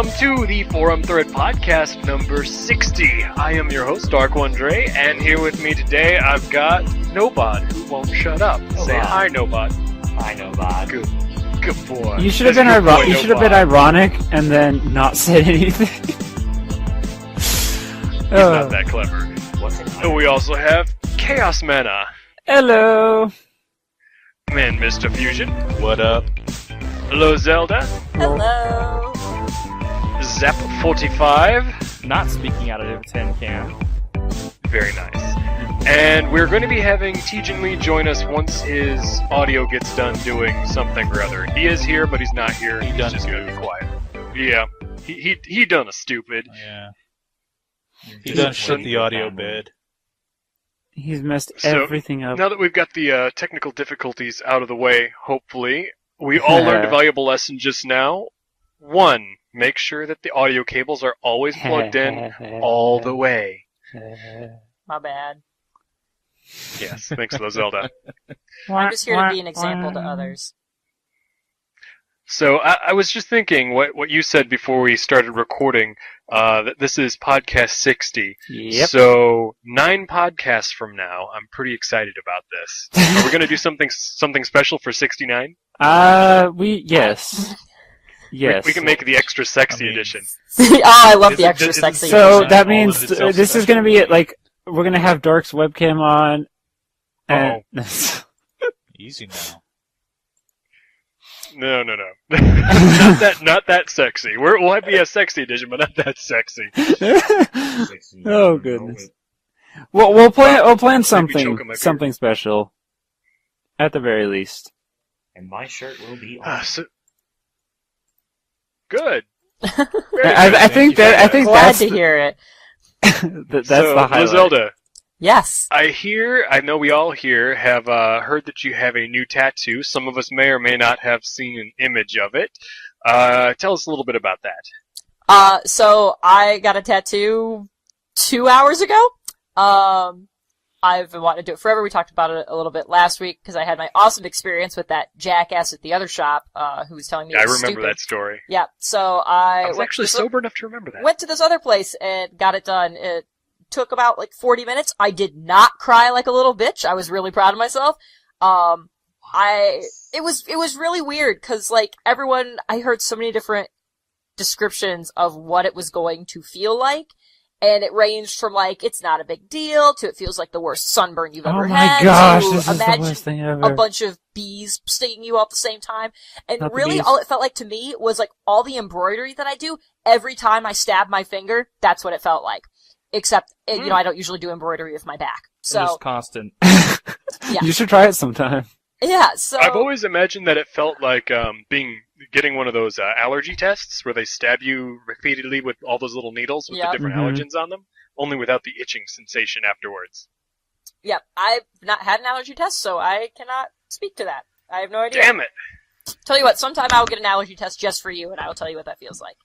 welcome to the Forum Thread Podcast number 60. I am your host, Dark One Dre, and here with me today I've got Nobod, who won't shut up. Say hi, Nobod. Hi, Nobod. Good boy. You should have been ironic and then not said anything. He's not that clever. And we also have Chaos Mana. Hello. And Mr. Fusion. What up? Hello, Zelda. Hello. Zap 45. Not speaking out of a tin can. Very nice. And we're going to be having Tejan Lee join us once his audio gets done doing something or other. He is here, but he's not here. He's just going to be quiet. Yeah. He done a stupid. Yeah. He done shit the audio bed. He's messed everything up. Now that we've got the technical difficulties out of the way, hopefully, we all learned a valuable lesson just now. 1, make sure that the audio cables are always plugged in all the way. My bad. Yes, thanks for Zelda. I'm just here to be an example to others. So I was just thinking what you said before we started recording, that this is podcast 60. Yep. So 9 podcasts from now, I'm pretty excited about this. Are we going to do something special for 69? Yes. Yes. We can make the extra sexy edition. Oh, I love the extra sexy. So that means this is going to be it. Like, we're going to have Dark's webcam on. And Easy now. No. not that sexy. We'll be a sexy edition, but not that sexy. Oh goodness. Well, we'll plan something special. At the very least. And my shirt will be on. Good. I think Glad that's to hear it. that's the highlight. Zelda. Yes. I know we all here have heard that you have a new tattoo. Some of us may or may not have seen an image of it. Tell us a little bit about that. So I got a tattoo 2 hours ago. I've been wanting to do it forever. We talked about it a little bit last week because I had my awesome experience with that jackass at the other shop, who was telling me I it was remember stupid. that story. Yeah. So I was actually sober enough to remember that. Went to this other place and got it done. It took about 40 minutes. I did not cry like a little bitch. I was really proud of myself. It was really weird because everyone, I heard so many different descriptions of what it was going to feel like. And it ranged from it's not a big deal to it feels like the worst sunburn you've ever had. Oh my gosh, to this is the imagine worst thing ever. a bunch of bees stinging you all at the same time. And Not the really bees. all it felt like to me was all the embroidery that I do. Every time I stab my finger, that's what it felt like. Except, I don't usually do embroidery with my back. So, Just constant. Yeah. You should try it sometime. Yeah, so... I've always imagined that it felt like getting one of those allergy tests where they stab you repeatedly with all those little needles with the different allergens on them, only without the itching sensation afterwards. Yep, I've not had an allergy test, so I cannot speak to that. I have no idea. Damn it! Tell you what, sometime I'll get an allergy test just for you, and I will tell you what that feels like.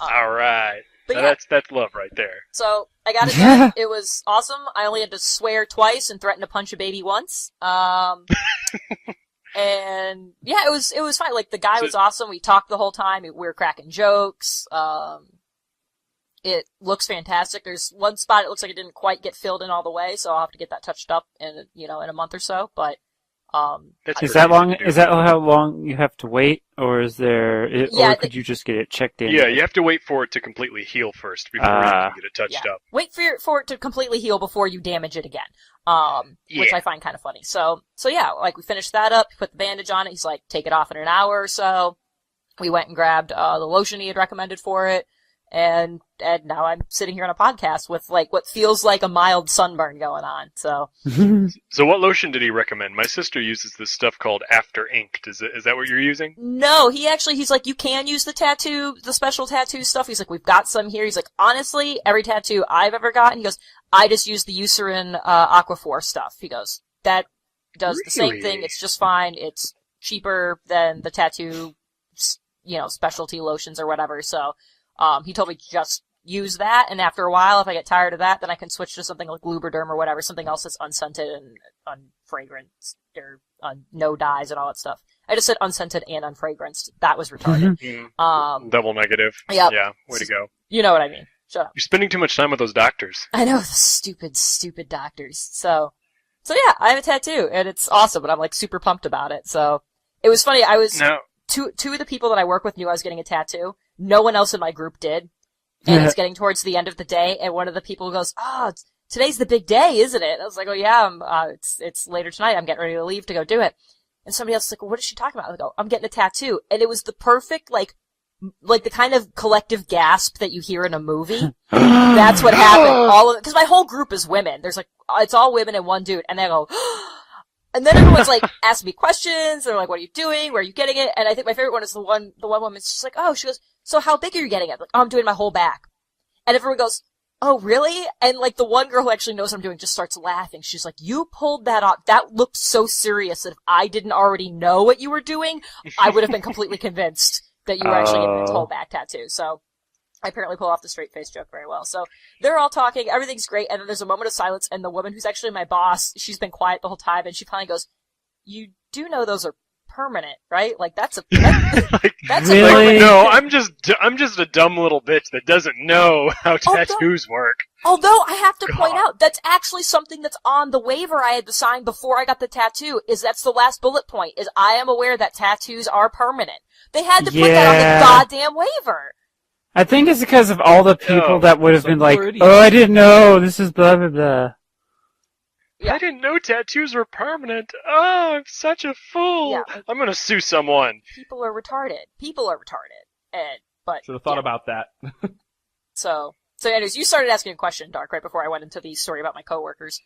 Alright. But Now yeah. that's love right there. So, I got it done. It was awesome. I only had to swear twice and threaten to punch a baby once. And yeah, it was fine. The guy was awesome. We talked the whole time. We were cracking jokes. It looks fantastic. There's one spot it looks like it didn't quite get filled in all the way, so I'll have to get that touched up in a month or so. But Is that how long you have to wait, or or could you just get it checked in? Yeah, you have to wait for it to completely heal first before you can get it touched up. Wait for it to completely heal before you damage it again. Which I find kind of funny. So yeah, we finished that up, put the bandage on it. He's like, take it off in an hour or so. We went and grabbed the lotion he had recommended for it. And now I'm sitting here on a podcast with what feels like a mild sunburn going on. So So what lotion did he recommend? My sister uses this stuff called After Inked. Is that what you're using? No, he's like, you can use the special tattoo stuff. He's like, we've got some here. He's like, honestly, every tattoo I've ever gotten, he goes, I just use the Eucerin Aquaphor stuff. He goes, that does the same thing. It's just fine. It's cheaper than the tattoo, specialty lotions or whatever. So he told me just use that, and after a while, if I get tired of that, then I can switch to something like Lubriderm or whatever, something else that's unscented and unfragrant or no dyes and all that stuff. I just said unscented and unfragranced. That was retarded. Double negative. Yep. Yeah, way to go. You know what I mean. Shut up. You're spending too much time with those doctors. I know, the stupid doctors. So yeah, I have a tattoo, and it's awesome, and I'm like super pumped about it. So it was funny. I was two of the people that I work with knew I was getting a tattoo. No one else in my group did. And it's getting towards the end of the day, and one of the people goes, "Oh, today's the big day, isn't it?" I was like, "Oh yeah, it's later tonight. I'm getting ready to leave to go do it." And somebody else was like, "Well, what is she talking about?" I go, "I'm getting a tattoo," and it was the perfect like the kind of collective gasp that you hear in a movie. That's what happened. Because my whole group is women. There's like it's all women and one dude, and they go. And then everyone's like asking me questions. They're like, "What are you doing? Where are you getting it?" And I think my favorite one is the one woman's just like, "Oh," she goes, "So how big are you getting it?" I'm like, "Oh, I'm doing my whole back." And everyone goes, "Oh, really?" And like the one girl who actually knows what I'm doing just starts laughing. She's like, "You pulled that off. That looked so serious that if I didn't already know what you were doing, I would have been completely convinced that you were actually getting this whole back tattoo." So I apparently pull off the straight face joke very well. So they're all talking, everything's great, and then there's a moment of silence, and the woman who's actually my boss, she's been quiet the whole time, and she finally goes, "You do know those are permanent, right? Like that's a that's really? a No, I'm just a dumb little bitch that doesn't know how tattoos work. Although I have to point out, that's actually something that's on the waiver I had to sign before I got the tattoo, is that's the last bullet point, is I am aware that tattoos are permanent. They had to put that on the goddamn waiver. I think it's because of all the people that would have been like, "Oh, I didn't know, this is blah, blah, blah." Yeah. I didn't know tattoos were permanent. Oh, I'm such a fool. Yeah. I'm gonna sue someone. People are retarded. But should have thought about that. So anyways, you started asking a question, Dark, right before I went into the story about my coworkers.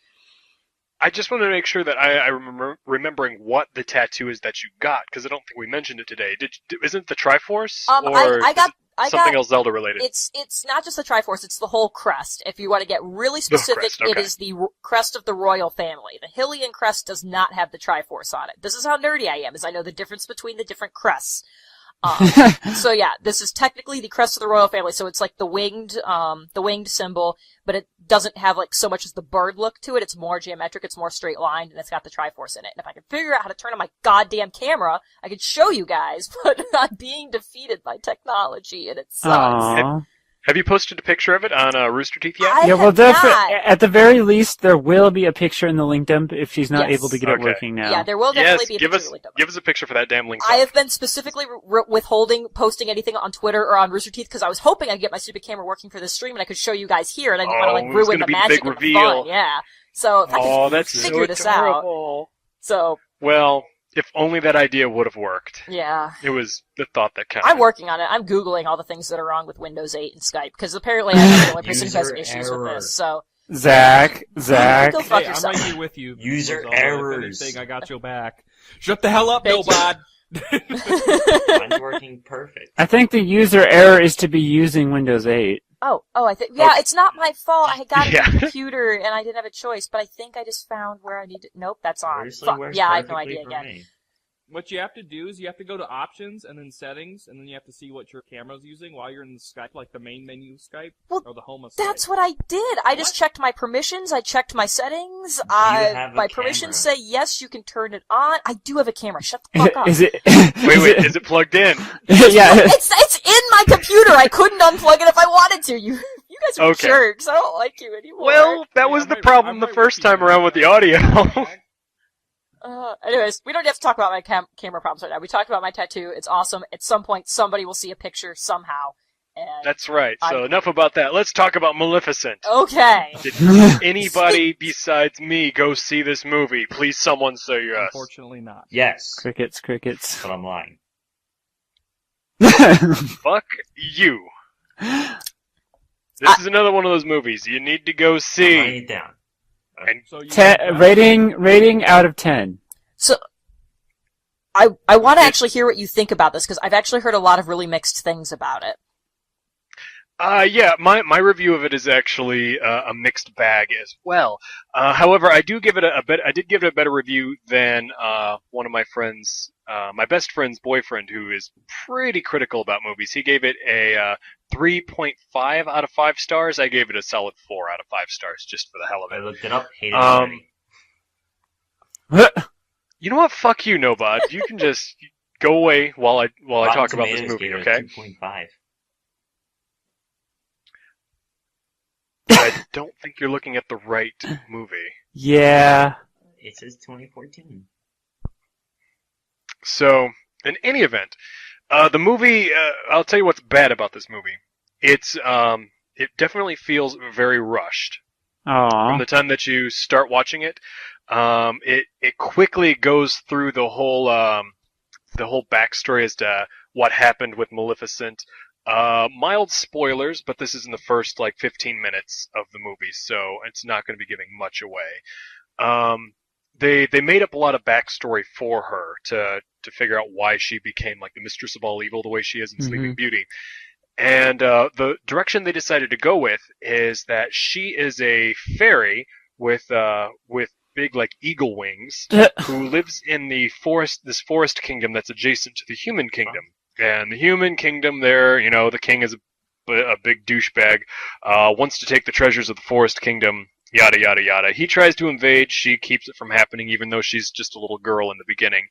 I just wanted to make sure that I remember remembering what the tattoo is that you got, because I don't think we mentioned it today. Isn't it the Triforce? Or I got something else Zelda related? It's not just the Triforce, it's the whole crest. If you want to get really specific, It is the crest of the royal family. The Hylian crest does not have the Triforce on it. This is how nerdy I am, is I know the difference between the different crests. So yeah, this is technically the crest of the royal family, so it's like the winged symbol, but it doesn't have like so much as the bird look to it. It's more geometric, it's more straight lined, and it's got the Triforce in it. And if I could figure out how to turn on my goddamn camera, I could show you guys, but I'm being defeated by technology, and it sucks. Have you posted a picture of it on Rooster Teeth yet? I Yeah, well, have not. at the very least, there will be a picture in the link dump if she's not able to get it working now. Yeah, there will definitely be a picture in the link dump. Give us a picture for that damn link. I have been specifically withholding posting anything on Twitter or on Rooster Teeth because I was hoping I'd get my stupid camera working for this stream and I could show you guys here, and I didn't want to like ruin the magic and the fun. Yeah. So if I could figure this out. So. Well, if only that idea would have worked. Yeah. It was the thought that counted. I'm working on it. I'm Googling all the things that are wrong with Windows 8 and Skype, because apparently I'm not the only person who has issues with this, so. Zach. Go fuck Hey, yourself. I'm right here with you. User Zelda. errors. If anything, I got your back. Shut the hell up, Thank Nobod! Mine's working perfect. I think the user error is to be using Windows 8. Oh, I think, yeah, it's not my fault. I got Yeah. a computer and I didn't have a choice, but I think I just found where I need to, nope, that's on. Seriously, Fuck. works Yeah, I have no perfectly idea for again. me. What you have to do is you have to go to options and then settings, and then you have to see what your camera's using while you're in the Skype, like the main menu of Skype, Well, or the home of Skype. That's what I did. I just checked my permissions. I checked my settings. have a My camera? permissions say yes, you can turn it on. I do have a camera. Shut the fuck up. Is it? Wait, is it plugged in? Yeah. It's in my computer. I couldn't unplug it if I wanted to. You guys are jerks. I don't like you anymore. Well, that was the problem the first time around with the audio. Anyways, we don't have to talk about my camera problems right now. We talked about my tattoo. It's awesome. At some point, somebody will see a picture somehow. And That's right. So enough about that. Let's talk about Maleficent. Okay. Did anybody besides me go see this movie? Please, someone say yes. Unfortunately not. Yes, Crickets. but I'm lying. Fuck you. This is another one of those movies you need to go I'm writing see. it down. And So you Rating out of 10. So, I want to actually hear what you think about this, because I've actually heard a lot of really mixed things about it. yeah, my review of it is actually a mixed bag as well. However, I did give it a better review than one of my friends, my best friend's boyfriend, who is pretty critical about movies. He gave it a 3.5 out of 5 stars. I gave it a solid 4 out of 5 stars, just for the hell of I it. looked it up, hated it already. You know what? Fuck you, Nobod. You can just go away while I Rotten talk about this Tomatoes movie, gave it okay? a 2.5. I don't think you're looking at the right movie. Yeah. It says 2014. So, in any event, the movie, I'll tell you what's bad about this movie. It definitely feels very rushed. From Aww. the time that you start watching it, it quickly goes through the whole backstory as to what happened with Maleficent. Mild spoilers, but this is in the first 15 minutes of the movie, so it's not going to be giving much away. They made up a lot of backstory for her to figure out why she became the mistress of all evil the way she is in Sleeping Beauty. And the direction they decided to go with is that she is a fairy with big eagle wings who lives in this forest kingdom that's adjacent to the human kingdom. And the human kingdom there, the king is a big douchebag, wants to take the treasures of the forest kingdom, yada yada yada. He tries to invade, she keeps it from happening even though she's just a little girl in the beginning.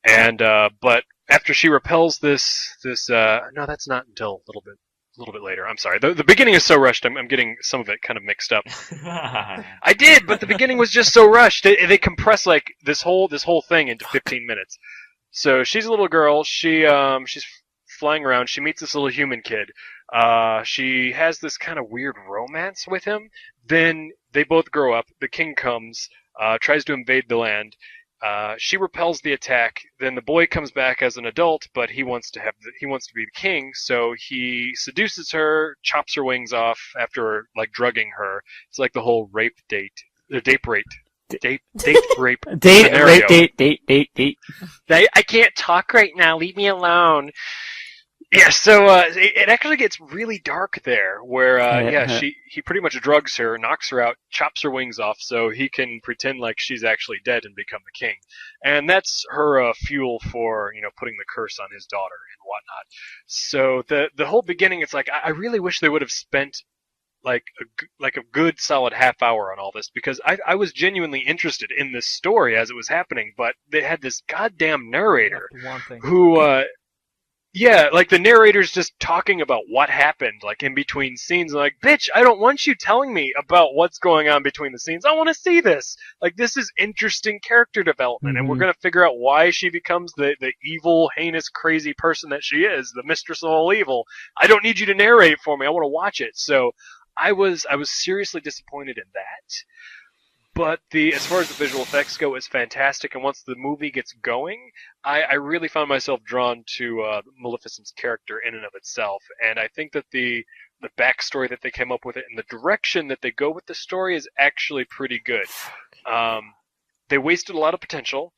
And but after she repels this no, that's not until a little bit later. I'm sorry. The beginning is so rushed. I'm getting some of it kind of mixed up. I did, but the beginning was just so rushed. They compress this whole thing into 15 minutes. So she's a little girl. She's flying around. She meets this little human kid. She has this kind of weird romance with him. Then they both grow up. The king comes, tries to invade the land. She repels the attack. Then the boy comes back as an adult, but he wants to be the king. So he seduces her, chops her wings off after drugging her. It's like the whole date rape scenario. Date. I can't talk right now. Leave me alone. Yeah, so it actually gets really dark there, where he pretty much drugs her, knocks her out, chops her wings off, so he can pretend like she's actually dead and become the king, and that's her fuel for putting the curse on his daughter and whatnot. So the whole beginning, it's I really wish they would have spent a good solid half hour on all this, because I was genuinely interested in this story as it was happening, but they had this goddamn narrator who. Yeah, the narrator's just talking about what happened, in between scenes. Bitch, I don't want you telling me about what's going on between the scenes. I want to see this. This is interesting character development, and we're going to figure out why she becomes the evil, heinous, crazy person that she is, the mistress of all evil. I don't need you to narrate for me. I want to watch it. So I was seriously disappointed in that. But as far as the visual effects go, it's fantastic, and once the movie gets going, I really found myself drawn to Maleficent's character in and of itself, and I think that the backstory that they came up with it and the direction that they go with the story is actually pretty good. They wasted a lot of potential,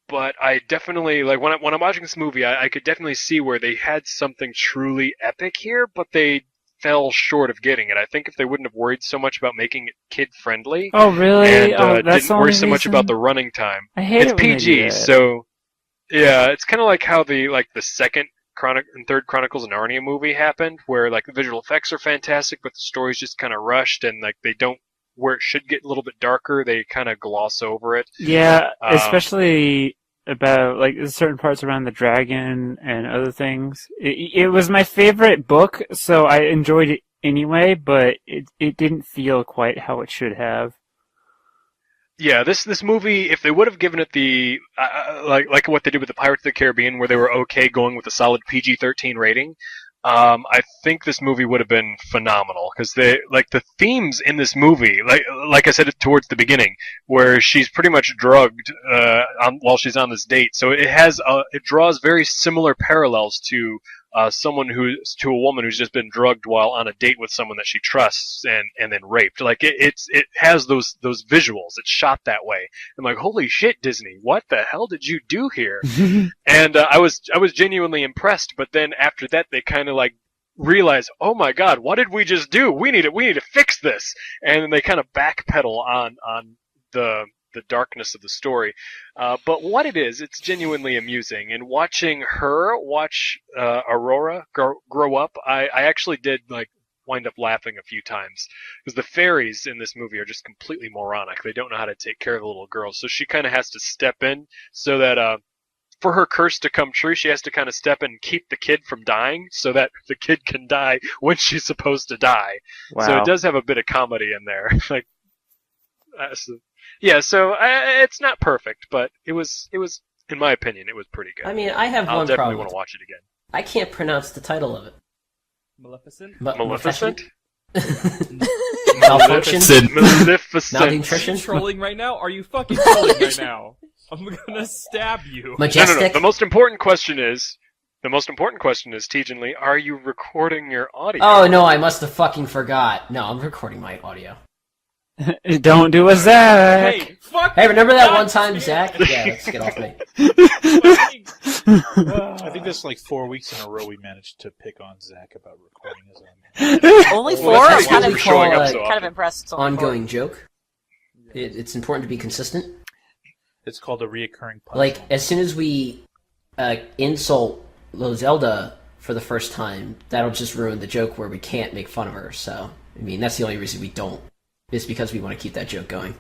but I definitely, when I'm watching this movie, I could definitely see where they had something truly epic here, but they fell short of getting it. I think if they wouldn't have worried so much about making it kid-friendly, oh really? and That's didn't worry so much about the running time. I hate it's it when they do PG, that. so yeah, it's kind of like how the second and third Chronicles of Narnia movie happened, where the visual effects are fantastic, but the story's just kind of rushed, and they don't, where it should get a little bit darker, they kind of gloss over it. Yeah, especially about certain parts around the dragon and other things. It was my favorite book, so I enjoyed it anyway, but it didn't feel quite how it should have. Yeah, this movie, if they would have given it the like what they did with the Pirates of the Caribbean, where they were okay going with a solid PG-13 rating, I think this movie would have been phenomenal, because the themes in this movie, like I said towards the beginning, where she's pretty much drugged while she's on this date. So it draws very similar parallels to a woman who's just been drugged while on a date with someone that she trusts and then raped. It has those visuals. It's shot that way. I'm like, holy shit, Disney, what the hell did you do here? And I was genuinely impressed. But then after that, they kind of realize, oh my god, what did we just do? We need to fix this. And then they kind of backpedal on the darkness of the story. But what it is, it's genuinely amusing. And watching her watch Aurora grow up, I actually did wind up laughing a few times, because the fairies in this movie are just completely moronic. They don't know how to take care of the little girls, so she kind of has to step in so that for her curse to come true, she has to kind of step in and keep the kid from dying, so that the kid can die when she's supposed to die. Wow. So it does have a bit of comedy in there. Like, so it's not perfect, but it was, in my opinion, it was pretty good. I mean, I have I'll one definitely problem. want to watch it again. I can't pronounce the title of it. Maleficent? Maleficent? Malfunction? Maleficent. Malnutrition? Are you trolling right now? Are you fucking trolling right now? I'm gonna stab you. Majestic? No. The most important question is, Tejan Lee, are you recording your audio? Oh, no, I must have fucking forgot. No, I'm recording my audio. Don't do a Zach. Hey, fuck! Hey, remember that God one time, damn Zach? it. Yeah, let's get off me. I think that's like 4 weeks in a row we managed to pick on Zach about recording his own. Only Well, 4? that's I'm kind for of, showing up so kind of often. impressed. It's only Ongoing joke. It's important to be consistent. It's called a reoccurring punch. Like, as soon as we insult Zelda for the first time, that'll just ruin the joke where we can't make fun of her. So, I mean, that's the only reason we don't. Is because we want to keep that joke going.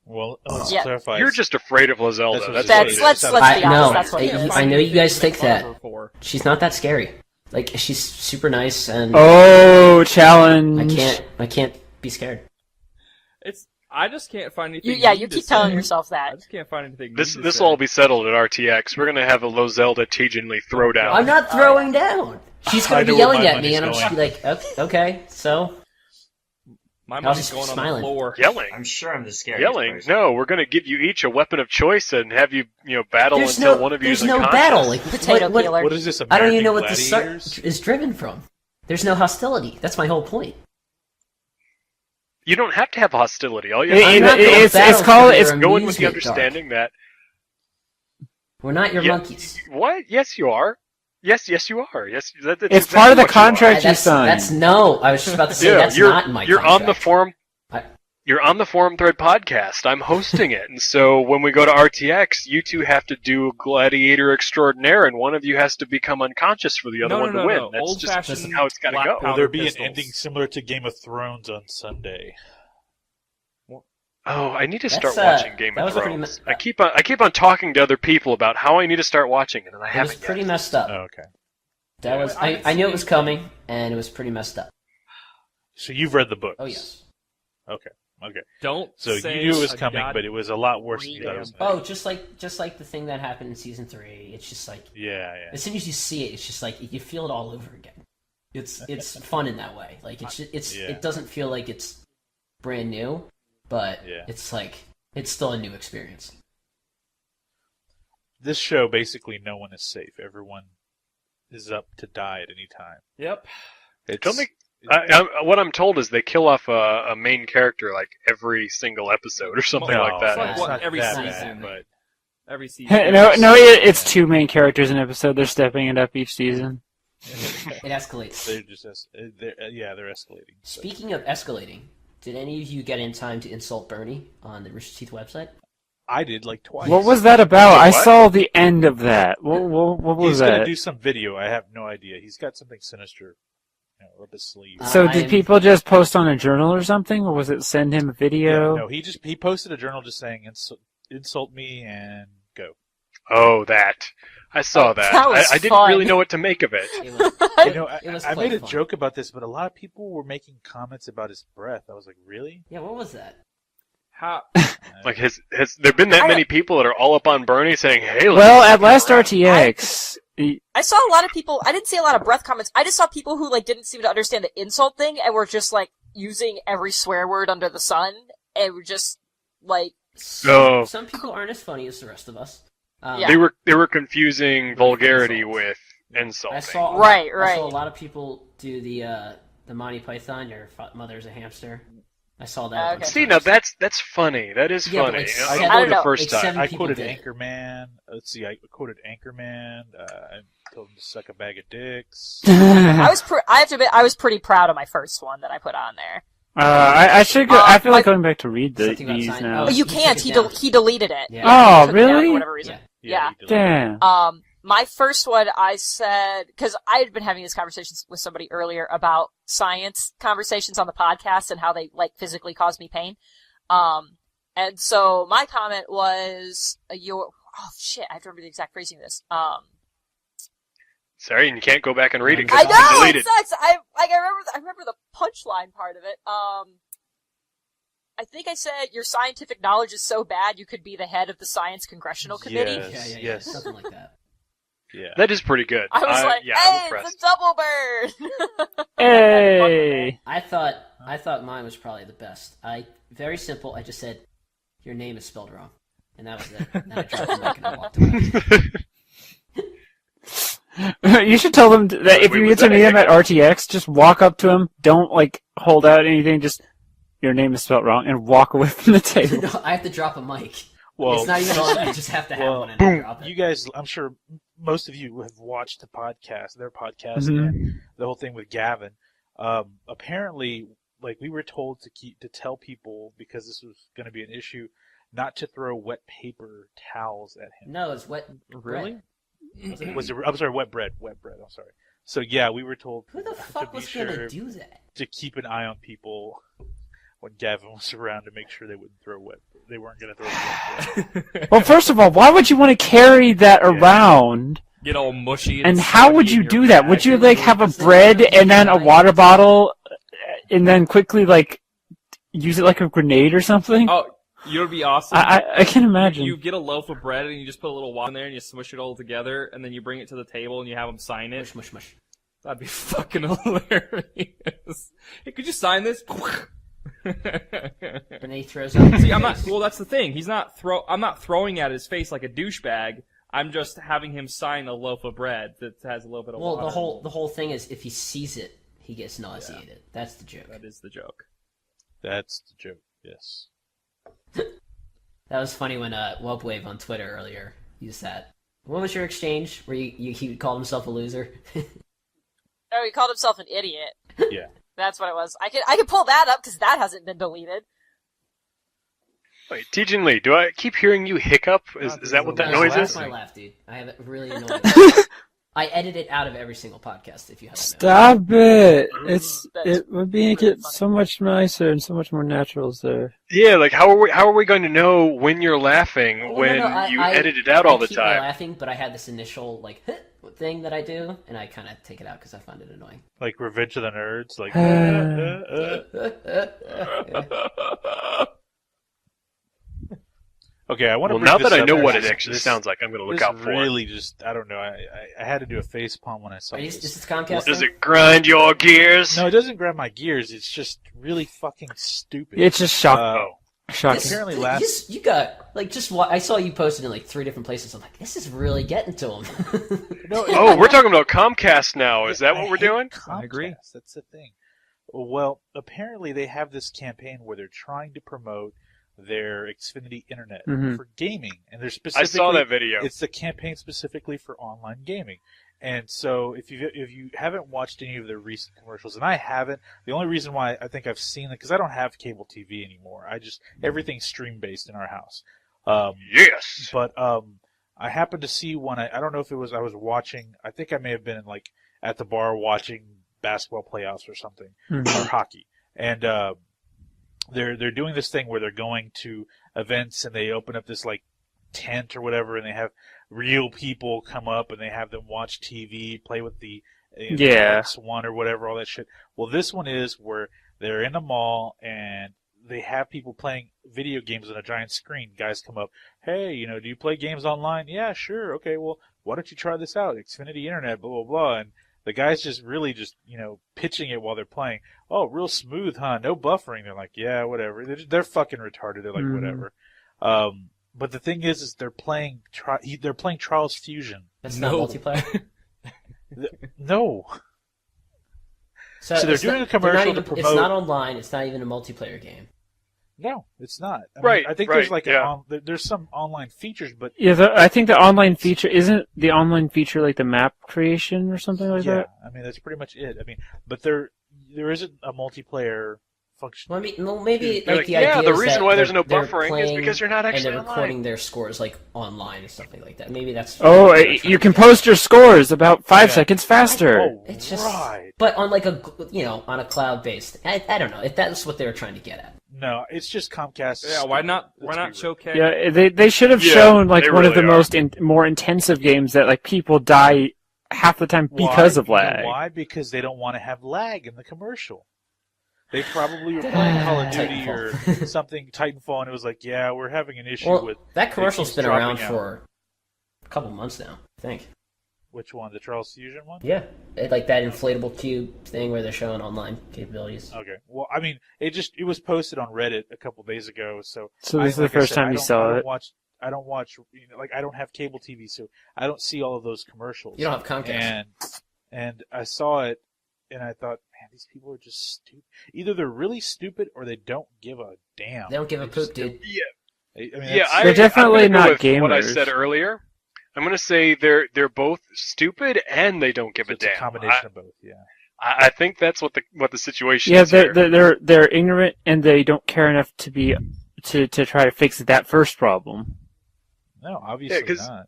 Well, let's Yeah. clarify. You're just afraid of Lazelda. That's what That's it what is. it is. Let's be honest. No, That's what it is. I know you guys think Make fun of that. her for. She's not that scary. Like, she's super nice, and Oh, challenge. I can't be scared. I just can't find anything. You mean to keep telling say. yourself I that. just can't find anything. This mean to will say. all be settled at RTX. We're gonna have a Lozelda Tejan Lee throwdown. I'm not throwing down. She's I gonna know be where yelling my at me, money's and I'm just going. be like, okay, so My was money's just going on smiling. the floor. Yelling. I'm sure I'm the scariest Yelling. person. No, we're gonna give you each a weapon of choice and have you, battle there's until no one of you there's is no unconscious. battle. Like Potato what, peeler. What is this? I don't even know American what the Gladiators? start is driven from. There's no hostility. That's my whole point. You don't have to have hostility. All you It- have I'm to not do gonna it's battle called- for your it's go in with the amusement, Dark. understanding that. We're not your Yeah, monkeys. What? Yes, you are. Yes, you are. Yes, that's It's exactly part of the what you are. contract you That's signed. no. I was just about to say that's you're, not in my you're contract. on the forum. I- You're on the Forum Thread podcast. I'm hosting it, and so when we go to RTX, you two have to do Gladiator Extraordinaire, and one of you has to become unconscious for the other one to win. That's just Old-fashioned how it's got to black go. Will powder there be pistols. an ending similar to Game of Thrones on Sunday? Oh, I need to That's, start watching Game that of was a pretty Thrones. me- I keep on talking to other people about how I need to start watching it, and I It was haven't pretty yet. messed up. Oh, okay. That was I knew it was coming, and it was pretty messed up. So you've read the books? Oh yes. Okay. Okay. Don't So say you knew it was a coming, god- but it was a lot worse than you thought it was. Oh, just like the thing that happened in season 3. It's just like Yeah. as soon as you see it, it's just like you feel it all over again. It's fun in that way. Like Yeah. it doesn't feel like it's brand new, but Yeah. it's like it's still a new experience. This show, basically, no one is safe. Everyone is up to die at any time. Yep. Don't they- what I'm told is they kill off a main character like every single episode or something No, like that. It's like, It's what, not every that season. bad, but Every season. It's 2 main characters an episode. They're stepping it up each season. It escalates. they're just they're escalating. So. Speaking of escalating, did any of you get in time to insult Bernie on the Rooster Teeth website? I did like twice. What was that about? I What? saw the end of that. What was He's gonna that? do some video. I have no idea. He's got something sinister, up his sleeve. So I'm- did people just post on a journal or something, or was it send him a video? No, he posted a journal just saying insult me and go. Oh, that. I saw Oh, that. that was I didn't fun. really know what to make of it. It was, You know, it was I quite made a fun. joke about this, but a lot of people were making comments about his breath. I was like, really? Yeah, what was that? How? Like, has there been that I- many people that are all up on Bernie saying, "Hey, let's Well, fuck at last around." RTX, I saw a lot of people. I didn't see a lot of breath comments. I just saw people who didn't seem to understand the insult thing and were just using every swear word under the sun and were just Oh. Some people aren't as funny as the rest of us. Yeah. They were confusing vulgarity Insults. with insulting. I saw Right. I saw a lot of people do the Monty Python. Your mother's a hamster. I saw that. a bunch Okay. of See, now times. that's funny. That is Yeah, but funny. like I seven- know I don't the know. first Like time. seven- I people quoted did it. Anchorman. Let's see. I quoted Anchorman. I told him to suck a bag of dicks. I have to admit, I was pretty proud of my first one that I put on there. I should go. I feel like my- going back to read Something about these sign- now. Oh, But you he can't. took He it down. he deleted it. Yeah. Oh, Took it down really? for whatever reason. Yeah. he did it. Damn. My first one, I said, because I had been having these conversations with somebody earlier about science conversations on the podcast and how they physically cause me pain. And so my comment was, oh shit, I have to remember the exact phrasing of this. Sorry, and you can't go back and read it I because it's been know, it deleted. sucks! I remember the punchline part of it. I think I said, your scientific knowledge is so bad you could be the head of the Science Congressional Committee. Yes. Yeah, Yes. something like that. Yeah. That is pretty good. I was like, yeah, I'm hey, impressed. it's a double bird! Hey! I thought mine was probably the best. Very simple. I just said, your name is spelled wrong, and that was it. And I dropped the mic and I walked away. You should tell them that if Wait, you was get to that meet a him at RTX, just walk up to him. Don't like hold out anything. Just your name is spelled wrong, and walk away from the table. No, I have to drop a mic. Well, It's not even on. I just have to have well, one and I drop it. you guys, I'm sure most of you have watched their podcast, Mhm. and the whole thing with Gavin. Apparently, like we were told to tell people, because this was going to be an issue, not to throw wet paper towels at him. No, it's wet. Really? bread. I'm sorry, wet bread. I'm sorry. So yeah, we were told Who the to fuck be was sure gonna do that? to keep an eye on people when Gavin was around to make sure they weren't going to throw wet bread. Well, first of all, why would you want to carry that around? Get all mushy. And how would soggy you in do your that? bag. Would you like have a bread and then a water bottle, and then quickly like use it like a grenade or something? Oh, you know what'd be awesome? I can imagine. You get a loaf of bread and you just put a little water in there and you smush it all together and then you bring it to the table and you have them sign it. Mush, mush, mush. That'd be fucking hilarious. Hey, could you sign this? And he throws up. See, well, that's the thing. I'm not throwing at his face like a douchebag. I'm just having him sign a loaf of bread that has a little bit of Well, water. the whole thing is if he sees it, he gets nauseated. That's the joke. That is the joke. That's the joke. Yes. That was funny when Webwave on Twitter earlier used that. What was your exchange where he called himself a loser? Oh, he called himself an idiot. Yeah. That's what it was. I can pull that up because that hasn't been deleted. Wait, Tejan Lee, do I keep hearing you hiccup? Is that what that noise That's is? my laugh, dude. I have it really annoying. I edit it out of every single podcast if you haven't noticed. Stop it! That's It would make really it funny. so much nicer and so much more natural there. Yeah, like how are we going to know when you're laughing Well, when no, you I edit it out all the I keep time? laughing, but I had this initial like thing that I do, and I kind of take it out because I find it annoying. Like Revenge of the Nerds. Like. Okay, I want to. Well, now that I know what it actually sounds like, I'm going to look out for it. Really, just I don't know. I had to do a face palm when I saw Is this. this Comcast? Does thing? it grind your gears? No, it doesn't grab my gears. It's just really fucking stupid. It's just shocking. Shocking. Apparently last. You got like I saw you posted in like 3 different places. I'm like, this is really getting to him. No, Oh, we're talking about Comcast now. Is that what we're hate doing? I agree. Comcast, that's the thing. Well, apparently they have this campaign where they're trying to promote their Xfinity Internet Mhm. for gaming, and they're I specifically. saw that video. It's the campaign specifically for online gaming. And so, if you haven't watched any of their recent commercials, and I haven't, the only reason why I think I've seen it because I don't have cable TV anymore. Everything's stream based in our house. Yes. But I happened to see one. I don't know if it was I was watching. I think I may have been like at the bar watching basketball playoffs or something Mhm. or hockey, and they're doing this thing where they're going to events and they open up this like tent or whatever, and they have real people come up and they have them watch TV, play with the Yeah. X1 or whatever, all that shit. Well, this one is where they're in a mall and they have people playing video games on a giant screen. Guys come up, hey, do you play games online? Yeah, sure. Okay, well, why don't you try this out? Xfinity Internet, blah, blah, blah. And the guy's just really just, pitching it while they're playing. Oh, real smooth, huh? No buffering. They're like, yeah, whatever. They're fucking retarded. They're like, Mhm. whatever. But the thing is they're playing Trials Fusion. That's No. not multiplayer. No. So they're it's doing not- a commercial they're not to even- promote. It's not online. It's not even a multiplayer game. No, it's not. I mean, Right, I think right, there's like yeah. there's some online features, but Yeah, I think the online feature isn't the online feature like the map creation or something like yeah, that. I mean that's pretty much it. I mean, but there isn't a multiplayer function. Well, I mean, well, maybe They're like the yeah, idea the is reason that why there's no they're buffering is playing because you're not and actually they're online. recording their scores like online and something like that. Maybe that's. Oh, what they're trying you to can do. post your scores about 5 Yeah. seconds faster. Oh, It's just, right. but on like on a cloud based. I don't know if that's what they were trying to get at. No, it's just Comcast. Yeah, why not Let's be showcase? Yeah, they should have Yeah, shown like they one of the really are. more intensive games that like people die half the time because of You know lag. why? Because they don't want to have lag in the commercial. They probably were playing Call of Duty or Titanfall. something, Titanfall, and it was like, yeah, we're having an issue Well, with that commercial's keeps been around dropping out. for a couple months now, I think. which one? The Charles Fusion one? Yeah, like that inflatable cube thing where they're showing online capabilities. Okay. Well, I mean, it was posted on Reddit a couple days ago, so. So this is the like I first said, time I you don't- saw I don't it. watch, I don't have cable TV, so I don't see all of those commercials. You don't have Comcast. And I saw it, and I thought, man, these people are just stupid. Either they're really stupid or they don't give a damn. They don't give a just poop, dude. Yeah, I mean, yeah. that's- They're definitely I'm gonna not go with what I gamers. said earlier. I'm gonna say they're both stupid and they don't give a it's damn. a combination of both. Yeah. I think that's what the situation Yeah, is here. they're ignorant and they don't care enough to be to try to fix that first problem. No, obviously 'cause- not.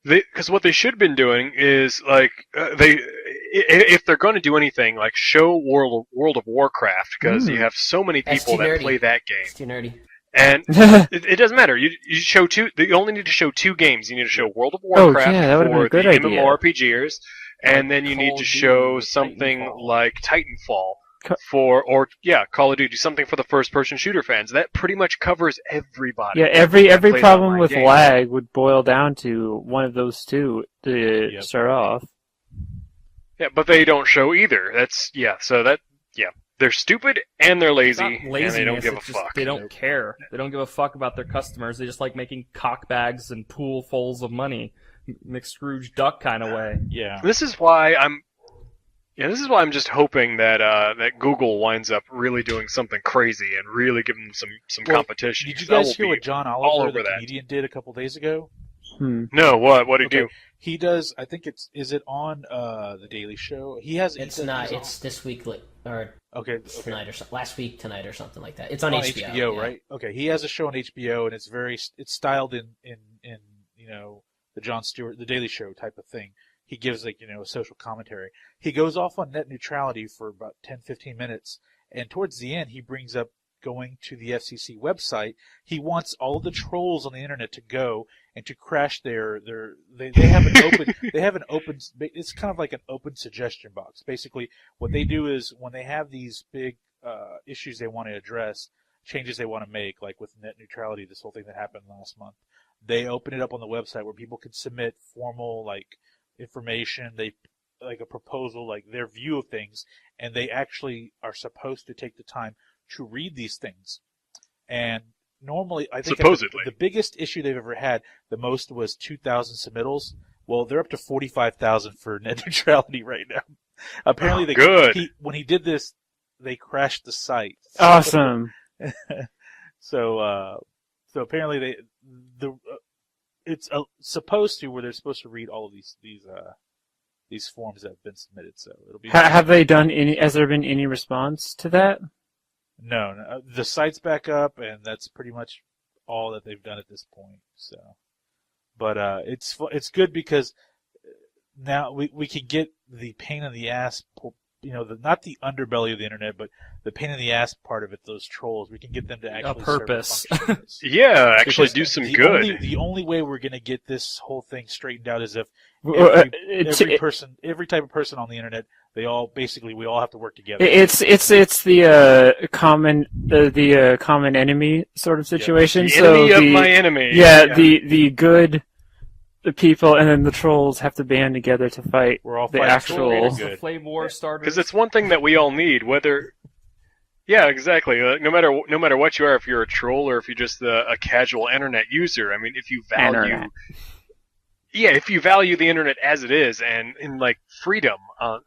Because what they should have been doing is like if they're going to do anything, like show World of Warcraft, because you have so many That's people too that nerdy. play that game, It's too nerdy. and it doesn't matter. You show two. You only need to show two games. You need to show World of Warcraft yeah, that would've been for a good the idea. MMORPGers, and then you Call need of to Duty show with something Titanfall. like Titanfall. Co- Call of Duty, something for the first-person shooter fans. That pretty much covers everybody. Yeah, every that plays problem online with games. lag would boil down to one of those two to Yep. start off. Yeah, but they don't show either. They're stupid and they're It's lazy, not and laziness, they don't give a it's just fuck. They don't care. They don't give a fuck about their customers. They just like making cockbags and poolfuls of money, McScrooge Duck kind of way. Yeah. This is why I'm just hoping that that Google winds up really doing something crazy and really giving them some Well, competition. Did you 'cause I guys will hear be what John all Oliver, over the that. comedian, did a couple days ago? No, what did he do? He does. I think is it on the Daily Show? He has. It's he does- not. he's It's this week or okay. tonight or something. Last week tonight or something like that. It's on on HBO. HBO, yeah. right? Okay, he has a show on HBO, and it's styled in the Jon Stewart, the Daily Show type of thing. He gives a social commentary. He goes off on net neutrality for about 10-15 minutes, and towards the end, he brings up going to the FCC website. He wants all of the trolls on the internet to go and to crash they have an open it's kind of like an open suggestion box. Basically, what they do is when they have these big issues they want to address, changes they want to make, like with net neutrality, this whole thing that happened last month, they open it up on the website where people can submit formal information, they like a proposal, like their view of things, and they actually are supposed to take the time to read these things. And normally, I think Supposedly. the biggest issue they've ever had, the most was 2,000 submittals. Well, they're up to 45,000 for net neutrality right now. Apparently, good. when he did this, they crashed the site. Awesome. So apparently it's supposed to, where they're supposed to read all of these forms that have been submitted. So it'll be. Have they done any? Has there been any response to that? No, the site's back up, and that's pretty much all that they've done at this point. So, but it's good because now we can get the pain in the ass, not the underbelly of the internet, but the pain in the ass part of it. Those trolls, we can get them to actually serve purpose. a function. Yeah, actually Because do some the good. The only way we're going to get this whole thing straightened out is if It's every type of person on the internet, we all have to work together. it's the common enemy sort of situation. The so enemy of my enemy. Yeah, the good people and then the trolls have to band together to fight We're all the fighting actual. trolls. The Good. flame war starters. Because it's one thing that we all need, whether. Yeah, exactly. No matter what you are, if you're a troll or if you're just a casual internet user, I mean, if you value, Internet. if you value the internet as it is and in like freedom of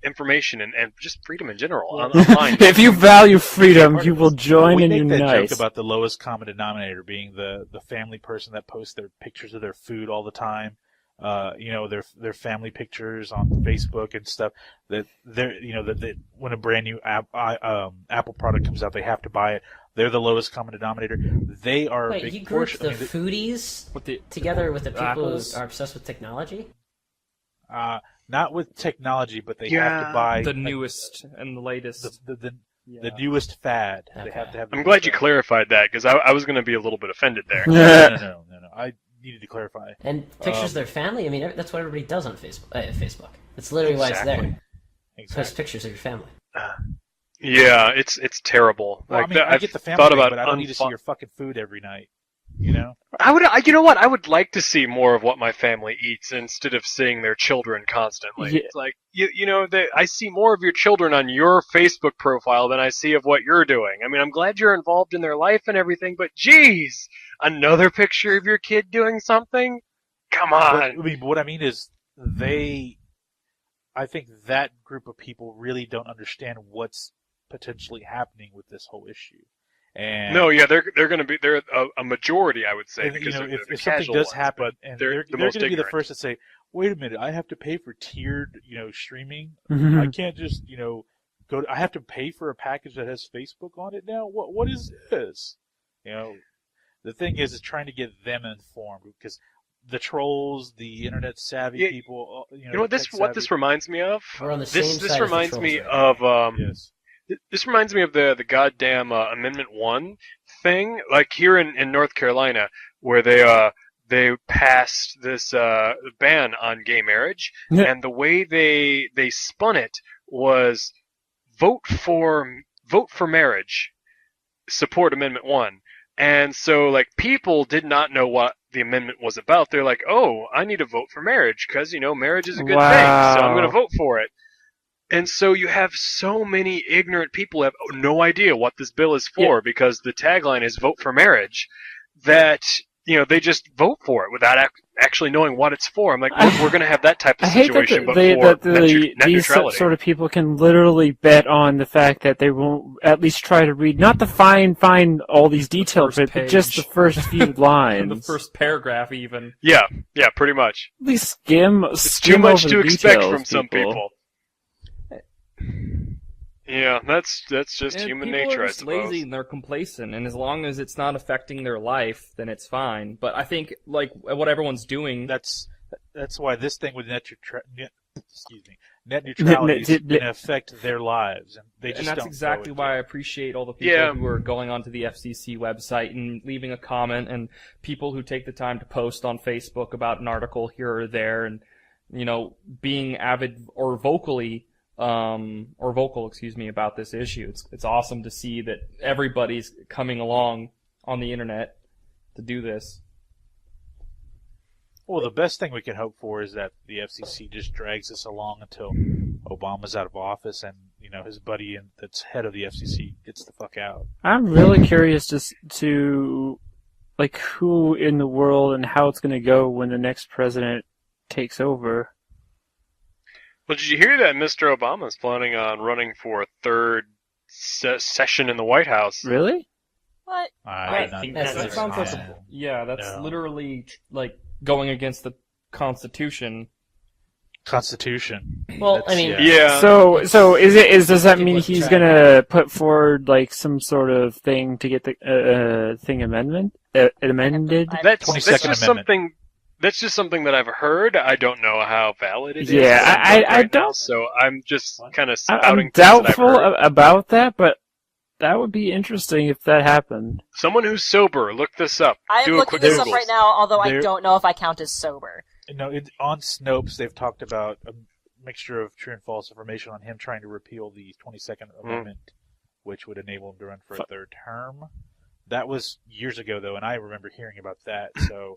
information and just freedom in general online. If you value freedom, Part you of will this- join we and make that unite. joke about the lowest common denominator being the family person that posts their pictures of their food all the time. their family pictures on Facebook and stuff. That that when a brand new Apple product comes out, they have to buy it. They're the lowest common denominator. They are. Wait, a big you grouped portion. the foodies With the together with the people apples? who are obsessed with technology? Not with technology, but they have to buy The newest and the latest. the Yeah. newest fad. Okay. They have to have. the I'm glad newest you fad. clarified that because I was going to be a little bit offended there. No. I needed to clarify. And pictures of their family? I mean, that's what everybody does on Facebook. That's literally why it's there. Post Exactly. pictures of your family. Yeah, it's terrible. Well, Like, I mean, I I've get the family thought thing, about but I don't need to see unfo- your fucking food every night. You know? you know what? I would like to see more of what my family eats instead of seeing their children constantly. Yeah. It's like I see more of your children on your Facebook profile than I see of what you're doing. I mean, I'm glad you're involved in their life and everything, but geez, another picture of your kid doing something? Come on. But what I mean is, I think that group of people really don't understand what's potentially happening with this whole issue. And No, yeah, they're going to be a majority, I would say, and, because they're if the something casual does ones, happen, but and they're they're the going most to be the ignorant. first to say, "Wait a minute, I have to pay for tiered, streaming. Mhm. I can't just, go. I have to pay for a package that has Facebook on it now. What is this? The thing is trying to get them informed because the trolls, the internet savvy Yeah, people, You know what this reminds me of? We're on the same This side as the reminds trolls me right now. of Yes. This reminds me of the goddamn Amendment 1 thing, like here in North Carolina, where they passed this ban on gay marriage, Yeah. and the way they spun it was vote for marriage, support Amendment 1. And so, like, people did not know what the amendment was about. They're like, oh, I need to vote for marriage because, marriage is a good thing, so I'm going to Wow. vote for it. And so you have so many ignorant people who have no idea what this bill is for because the tagline is vote for marriage that, they just vote for it without actually knowing what it's for. I'm like, we're going to have that type of I hate that situation, but for net these neutrality. sort of people can literally bet on the fact that they won't at least try to read, not the find all these details, first but just the page. first few lines. The first paragraph, even. Yeah, pretty much. At least skim It's too much over to the expect details, from some people. Yeah, that's just And human people nature, are I just suppose. lazy and they're complacent, and as long as it's not affecting their life, then it's fine. But I think, like, what everyone's doing... That's why this thing with net neutrality is going to affect their lives, and they just And that's don't exactly know it why I yet. appreciate all the people Yeah. who are going onto the FCC website and leaving a comment, and people who take the time to post on Facebook about an article here or there, and being avid or vocal, about this issue. It's awesome to see that everybody's coming along on the internet to do this. Well, the best thing we can hope for is that the FCC just drags us along until Obama's out of office and his buddy that's head of the FCC gets the fuck out. I'm really curious to like who in the world and how it's going to go when the next president takes over. Well, did you hear that Mr. Obama's planning on running for a third session in the White House? What? I think That that's sounds like fine. that's No. literally like going against the Constitution. Constitution. Well, That's- I mean, Yeah. So does that mean People he's track. gonna put forward like some sort of thing to get the thing amended? That's 22nd just Amendment. something. That's just something that I've heard. I don't know how valid it is. Yeah, I right now, don't- so I'm just kind of I'm spouting things that I've doubtful heard. about that, but that would be interesting if that happened. Someone who's sober, look this up. I am Do a looking quick this up Google. right now, although I There- don't know if I count as sober. On Snopes, they've talked about a mixture of true and false information on him trying to repeal the 22nd Amendment, which would enable him to run for a third term. That was years ago, though, and I remember hearing about that, so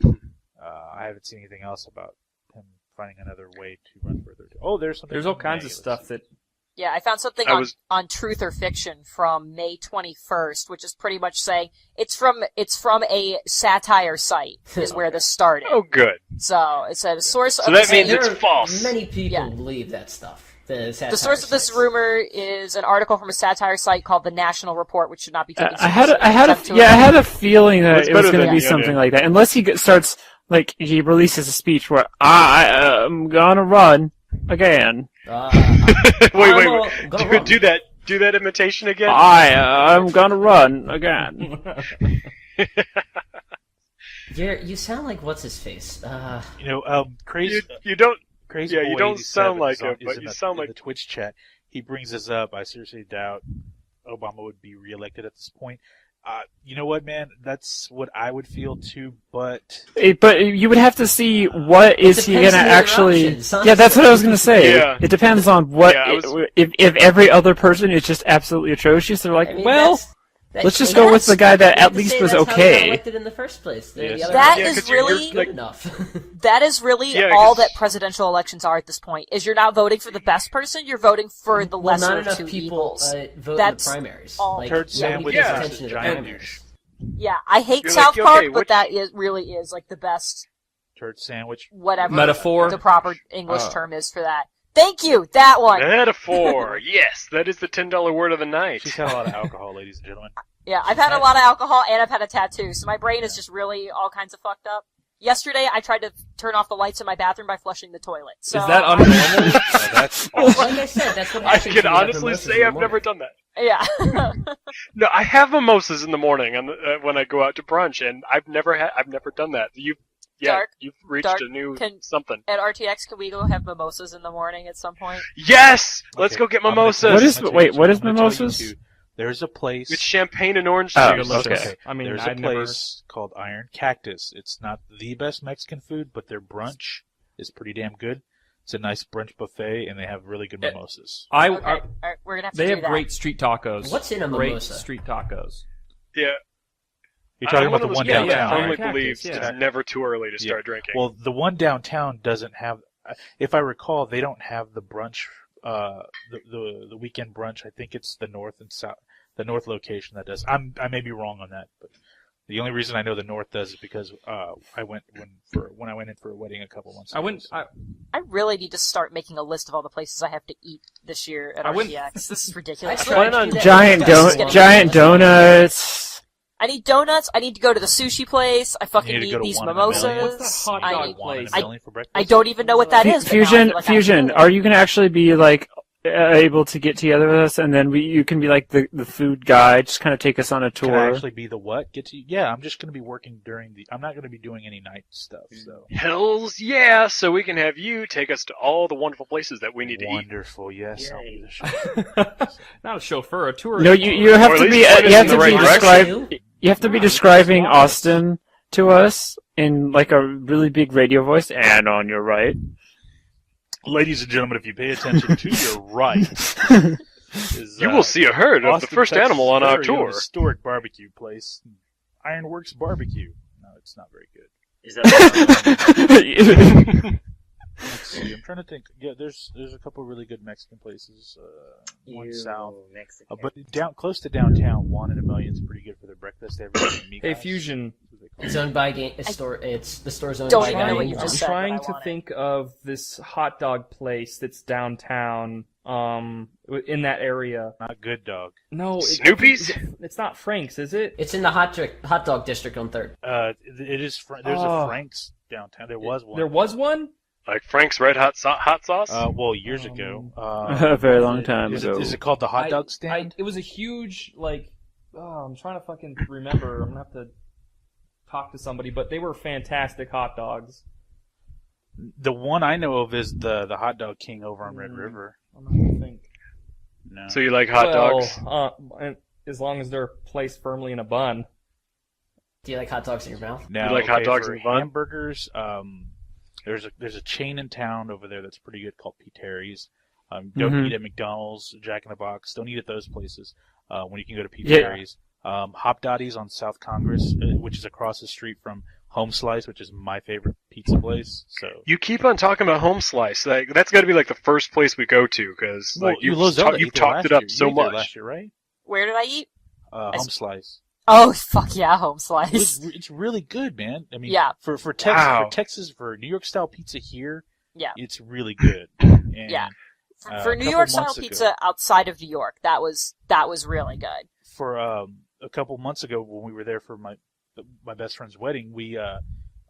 I haven't seen anything else about him finding another way to run for a third term. Oh, there's something. There's all from kinds May. of stuff that Yeah, I found something I was- on Truth or Fiction from May 21st, which is pretty much saying it's from a satire site is where this started. Oh, good. So it said a source So of that this, means there it's are false. Many people Yeah. believe that stuff. The source of this sites. rumor is an article from a satire site called The National Report, which should not be taken I had seriously. a feeling that It's it was better going to than be the something other. like that, unless he starts Like, he releases a speech where, I am gonna run again. Wait. Do that imitation again. I am gonna run again. You sound like what's his face? Crazy. You don't. Crazy. Yeah, Boy you don't 87 sound like is on- it, is but in you the- sound in like the Twitch chat. He brings this up. I seriously doubt Obama would be reelected at this point. You know what, man? That's what I would feel too. But But you would have to see what is he depends gonna on the other actually. options, huh? Yeah, that's what I was gonna say. Yeah. It depends on what. Yeah, If every other person is just absolutely atrocious, they're like, I mean, well, that's- let's just and go that's- with the guy that you have at to least say was that's how he got okay. elected in the first place. The Yes. other That guy is 'cause you're really good enough. that is really Yeah, all 'cause- that presidential elections are at this point. Is you're not voting for the best person, you're voting for the Well, lesser not of enough two people evils. vote That's in the primaries. all. Like, Turd yeah, we sandwich pay Yeah. attention to the giant primaries. douche. Yeah, I hate You're South like, Park, okay, but which- that really is like the best Turd sandwich. whatever Metaphor? the proper English term is for that. Thank you, that one. Metaphor. Yes, that is the $10 word of the night. She's had a lot of alcohol, ladies and gentlemen. Yeah, I've had a lot of alcohol and I've had a tattoo, so my brain is just really all kinds of fucked up. Yesterday, I tried to turn off the lights in my bathroom by flushing the toilet. So Is that unnormal? That's Like I said, that's what I happens. can when you have honestly mimosas in say the I've never morning. done that. Yeah. No, I have mimosas in the morning when I go out to brunch, and I've never done that. You've reached Dark, a new can- something. At RTX, can we go have mimosas in the morning at some point? Yes, let's Okay, go get I'm gonna mimosas. tell you- What is- I'm gonna wait, tell you what two. is I'm gonna tell you mimosas? two. There's a place. It's champagne and orange Oh, juice. okay. I mean, There's I'd a never. place called Iron Cactus. It's not the best Mexican food, but their brunch is pretty damn good. It's a nice brunch buffet, and they have really good mimosas. I, Okay, I- all right, we're gonna have to they do have that. great street tacos. What's in a Great mimosa? street tacos. Yeah. You're talking I'm about the of one those people yeah, that downtown, Iron firmly Cactus, believes yeah. it's never too early to start drinking. Well, the one downtown doesn't have. If I recall, they don't have the brunch. The weekend brunch. I think it's the north and south. The north location that does. I may be wrong on that, but the only reason I know the north does is because I went when I went in for a wedding a couple months ago. I really need to start making a list of all the places I have to eat this year at I went- RTX. This is ridiculous. I tried to do that. Giant giant donuts. I need donuts. I need to go to the sushi place. I fucking You need to need go to these one in a million. mimosas. What's that hot I dog need- One in a place? million for breakfast. I don't even know what that is. but now I Fusion, feel like I have to Fusion. go Are you gonna actually be like able to get together with us, and then you can be like the food guy, just kind of take us on a Can I tour? actually be the what? Yeah, I'm just going to be working during the. I'm not going to be doing any night stuff. So Hells yeah, so we can have you take us to all the wonderful places that we need to eat. wonderful. Yes, I'll Yay. be the chef. Not a chauffeur, a tour. No, you have Or at to least be point us you have in to the be right describe you have to be describing Austin to us in like a really big radio voice. And on your right. Ladies and gentlemen, if you pay attention to your right, is, You will see a herd of the Austin, first Texas' animal on our very tour. historic barbecue place, Ironworks Barbecue. No, it's not very good. Is that Let's see. I'm trying to think. Yeah, there's a couple really good Mexican places. One south, Mexican? but close to downtown, one in a million is pretty good for their breakfast. They have really Hey, Fusion. It's owned by It's the store's owned Don't by even Game know what you One. just I'm said, trying but I to want it. think of this hot dog place that's downtown, in that area. not good, dog. No, Snoopy's? It's not Frank's, is it? It's in the hot dog district on 3rd. It is. There's a Frank's downtown. There was one. There was one? Like Frank's Red Hot hot sauce? Well, years ago. A very long time Is ago. it called the hot dog stand? It was a huge, I'm trying to fucking remember. I'm gonna have to talk to somebody, but they were fantastic hot dogs. The one I know of is the Hot Dog King over on Red River. I'm not gonna think. No. So you like hot dogs? And as long as they're placed firmly in a bun. Do you like hot dogs in your mouth? Now, You like hot dogs for and bun? hamburgers. There's a chain in town over there that's pretty good called P. Terry's. Don't Mhm. eat at McDonald's, Jack in the Box. Don't eat at those places when you can go to P. Yeah. Terry's. Hop Dotties on South Congress, which is across the street from Home Slice, which is my favorite pizza place. So You keep on talking about Home Slice. Like, that's got to be like the first place we go to because well, like you've Zelda ate there talked last it up year. so You ate there much. last year, right? Where did I eat? Home Slice. Oh, fuck yeah, home slice. It's really good, man. I mean, Yeah. for Wow. Texas, for New York style pizza here, Yeah. it's really good. And, Yeah. a For New couple York style months ago- pizza outside of New York, that was really good. For a couple months ago when we were there for my best friend's wedding, we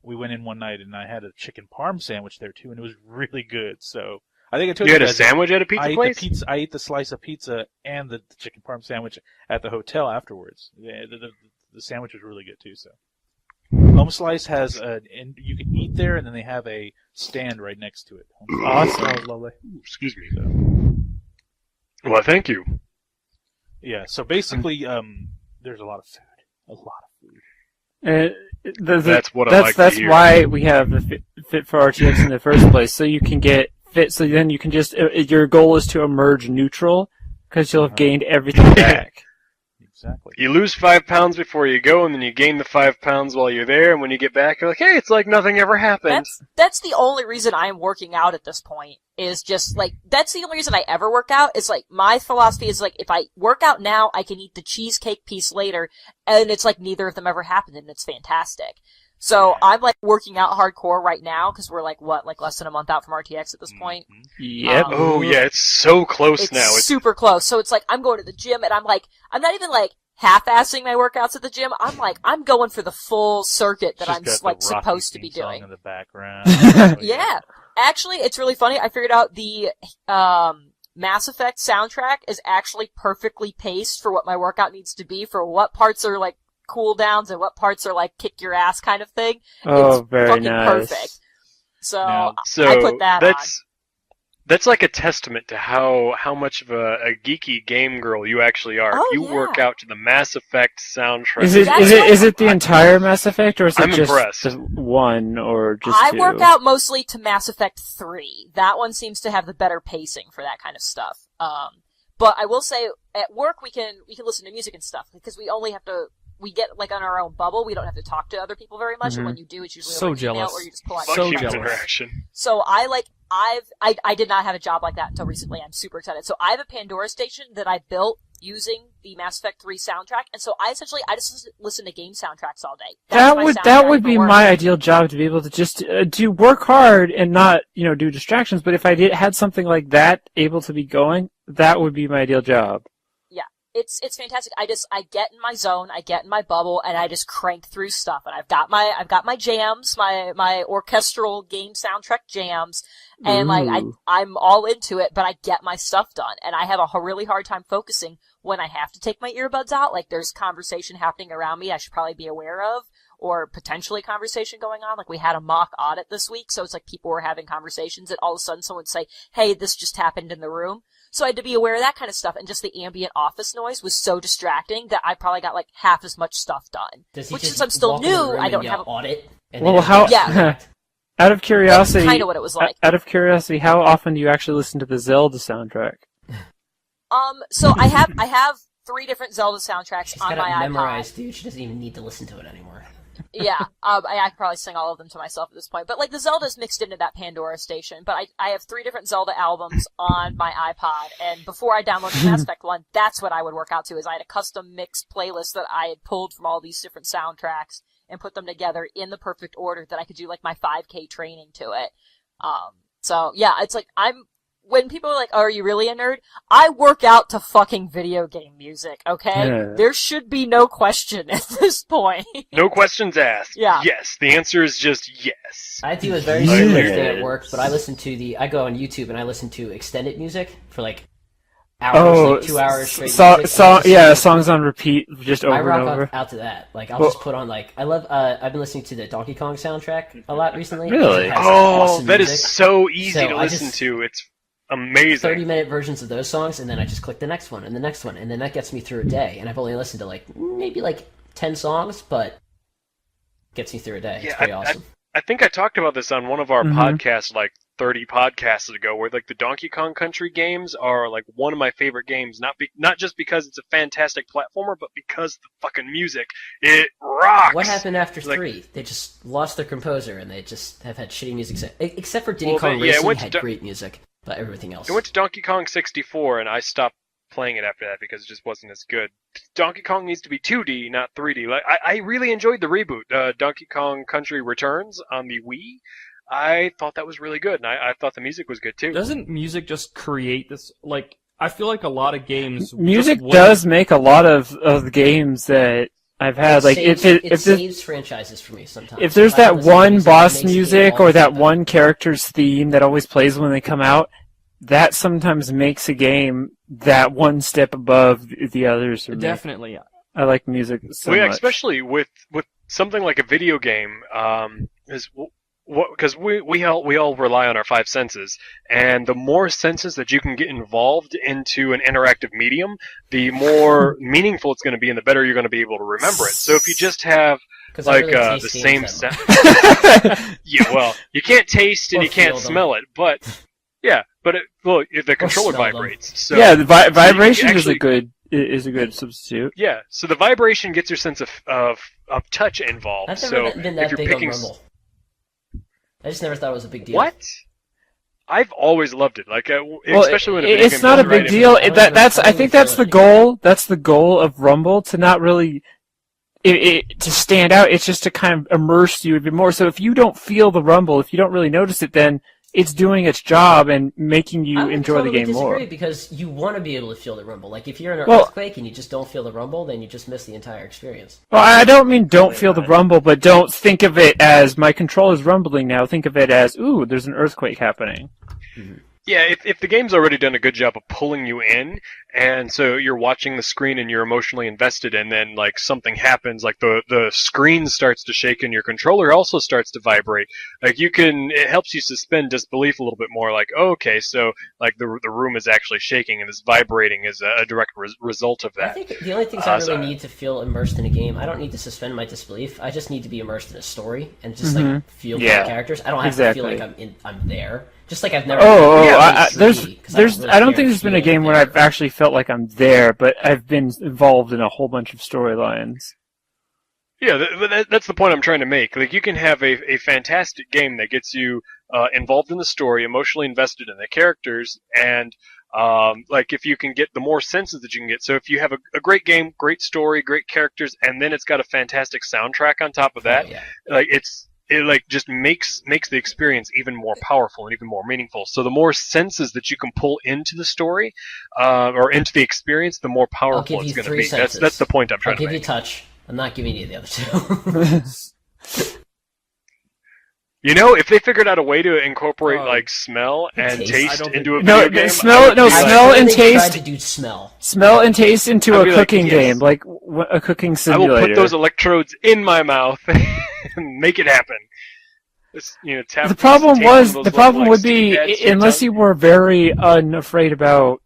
we went in one night and I had a chicken parm sandwich there too, and it was really good. So I think I told You you had a guys, sandwich at a pizza place? I ate the slice of pizza and the chicken parm sandwich at the hotel afterwards. The sandwich was really good too. So Home Slice has and you can eat there, and then they have a stand right next to it. Awesome. That was lovely. Excuse me. Well, thank you. Yeah. So basically, there's a lot of food. A lot of food. That's what I like to hear. That's why we have the Fit for RTX in the first place, so you can get fit. So then you can just your goal is to emerge neutral because you'll have gained everything back. Exactly. You lose 5 pounds before you go, and then you gain the 5 pounds while you're there, and when you get back, you're like, hey, it's like nothing ever happened. That's the only reason I'm working out at this point, is just, like, that's the only reason I ever work out, is, like, my philosophy is, like, if I work out now, I can eat the cheesecake piece later, and it's like neither of them ever happened, and it's fantastic. So I'm, like, working out hardcore right now, because we're, like, less than a month out from RTX at this point. Yep. Oh, yeah, it's so close now. It's super close. So it's like, I'm going to the gym, and I'm not even, like, half-assing my workouts at the gym. I'm going for the full circuit that I'm, like, supposed to be doing. In the background. Yeah. Actually, it's really funny. I figured out the, Mass Effect soundtrack is actually perfectly paced for what my workout needs to be, for what parts are, like, cooldowns and what parts are like kick your ass kind of thing. Oh, it's very fucking nice. Perfect. So I put that on. That's like a testament to how much of a geeky game girl you actually are. Oh, you work out to the Mass Effect soundtrack. Is it the entire Mass Effect, or is it I'm just impressed. the one, or just I two? work out mostly to Mass Effect 3. That one seems to have the better pacing for that kind of stuff. But I will say, at work we can listen to music and stuff, because we get, like, on our own bubble. We don't have to talk to other people very much, and when you do, it's usually over email, or you just pull on So email. interaction. So I did not have a job like that until recently. I'm super excited. So I have a Pandora station that I built using the Mass Effect 3 soundtrack, and so I just listen to game soundtracks all day. That would be my ideal job, to be able to just do work hard and not do distractions. But if I had something like that able to be going, that would be my ideal job. It's fantastic. I get in my zone, I get in my bubble, and I just crank through stuff. And I've got my jams, my orchestral game soundtrack jams, and I'm all into it, but I get my stuff done. And I have a really hard time focusing when I have to take my earbuds out. Like, there's conversation happening around me I should probably be aware of, or potentially conversation going on. Like, we had a mock audit this week, so it's like people were having conversations, and all of a sudden someone would say, hey, this just happened in the room. So I had to be aware of that kind of stuff, and just the ambient office noise was so distracting that I probably got, like, half as much stuff done. Which, since I'm still new, I don't have a audit. Yeah. Out of curiosity, that's kind of what it was like. Out of curiosity, how often do you actually listen to the Zelda soundtrack? So I have 3 different Zelda soundtracks on my iPod. Memorized, dude. She doesn't even need to listen to it anymore. Yeah, I could probably sing all of them to myself at this point. But, like, the Zelda's mixed into that Pandora station. But I have 3 different Zelda albums on my iPod, and before I downloaded the Mass Effect one, that's what I would work out to, is I had a custom mix playlist that I had pulled from all these different soundtracks and put them together in the perfect order that I could do, like, my 5K training to it. So, yeah, it's like, when people are like, oh, are you really a nerd? I work out to fucking video game music, okay? Yeah. There should be no question at this point. No questions asked. Yeah. Yes. The answer is just yes. I do a very similar thing at work, but I go on YouTube and I listen to extended music for, like, hours, like 2 hours straight. Songs on repeat, just over and over. I rock out to that. Like, I'll just put on, like, I've been listening to the Donkey Kong soundtrack a lot recently. Really? Awesome that music. is so easy to listen just to. It's amazing. 30-minute versions of those songs, and then I just click the next one, and the next one, and then that gets me through a day. And I've only listened to, like, maybe, like, 10 songs, but gets me through a day. It's pretty awesome. I think I talked about this on one of our podcasts, like 30 podcasts ago, where, like, the Donkey Kong Country games are, like, one of my favorite games. Not just because it's a fantastic platformer, but because the fucking music, it rocks. What happened after 3? They just lost their composer, and they just have had shitty music. Except for Diddy Kong Racing had great music, but everything else. It went to Donkey Kong 64, and I stopped playing it after that because it just wasn't as good. Donkey Kong needs to be 2D, not 3D. Like, I really enjoyed the reboot, Donkey Kong Country Returns on the Wii. I thought that was really good, and I thought the music was good too. Doesn't music just create this, like, I feel like a lot of games... Music does make a lot of the games that I've had. Like it if saves franchises for me sometimes. if there's If I that listen to one music, it boss makes the game music all or that better. one character's theme that always plays when they come out, that sometimes makes a game that one step above the others for me. Definitely. I like music so much. Especially with something like a video game, is because we all rely on our five senses, and the more senses that you can get involved into an interactive medium, the more meaningful it's going to be, and the better you're going to be able to remember it. So if you just have 'Cause I like really the taste same games that set, yeah, well, you can't taste and Or you can't feel them. smell it, but yeah, but the controller smell them. vibrates. So Yeah, the vibration actually- is a good substitute. yeah, so the vibration gets your sense of touch involved. I've so never been if that you're big picking on Rumble. I just never thought it was a big deal. what? I've always loved it. Like, Well, especially when a video it's game not a does big right deal. I don't That's even I think feel that's the it. goal. That's the goal of Rumble, to not really to stand out. It's just to kind of immerse you even more. So if you don't feel the Rumble, if you don't really notice it, then it's doing its job and making you I would enjoy totally the game disagree more. because you want to be able to feel the rumble. Like if you're in an Well- earthquake and you just don't feel the rumble, then you just miss the entire experience. Well, I don't mean don't feel the rumble, but don't think of it as my controller's rumbling now. Think of it as, ooh, there's an earthquake happening. Yeah, if the game's already done a good job of pulling you in, and so you're watching the screen and you're emotionally invested, and then like something happens, like the screen starts to shake and your controller also starts to vibrate. Like it helps you suspend disbelief a little bit more. Like, oh, okay, so like the room is actually shaking and this vibrating is a direct result of I that. think the only things I really so- need to feel immersed in a game, I don't need to suspend my disbelief. I just need to be immersed in a story and just like feel Yeah. the characters. I don't have Exactly. to feel like I'm there. Just like I've never. Oh, Yeah, I, it's there's 3D, 'cause there's really I don't care think to there's been a feel game where there. I've actually felt like I'm there, but I've been involved in a whole bunch of storylines. Yeah, that's the point I'm trying to make. Like, you can have a fantastic game that gets you involved in the story, emotionally invested in the characters, and like if you can get the more senses that you can get. So if you have a great game, great story, great characters, and then it's got a fantastic soundtrack on top of that, yeah. like it like just makes the experience even more powerful and even more meaningful. So the more senses that you can pull into the story or into the experience, the more I'll powerful give you it's going to 3 be. senses. That's the point I'm I'll trying to give make. you touch. I'm not giving you the other two. You know, if they figured out a way to incorporate Oh. like smell and Taste. I taste don't into a think- No, video game, smell- I would no, be smell like, and They taste. tried to do smell. Smell and taste into I'd a be like, cooking yes. game, like a cooking I will simulator. put those electrodes in my mouth and make it happen. It's, tap The problem tape one of was those the little, problem like, would be sticky pads to your unless tongue. you were very unafraid about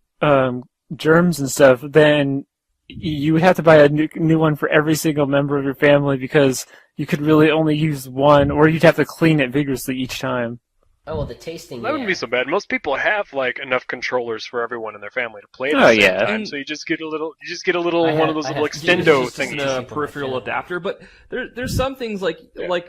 germs and stuff, then you would have to buy a new one for every single member of your family because you could really only use one, or you'd have to clean it vigorously each time. Oh, well, the tasting. That wouldn't yeah. be so bad. Most people have like enough controllers for everyone in their family to play at Oh, the same yeah. time. And- So you just get a little I one have- of those I little have- extendo Just Just things. in Yeah. a peripheral adapter, but there's some things like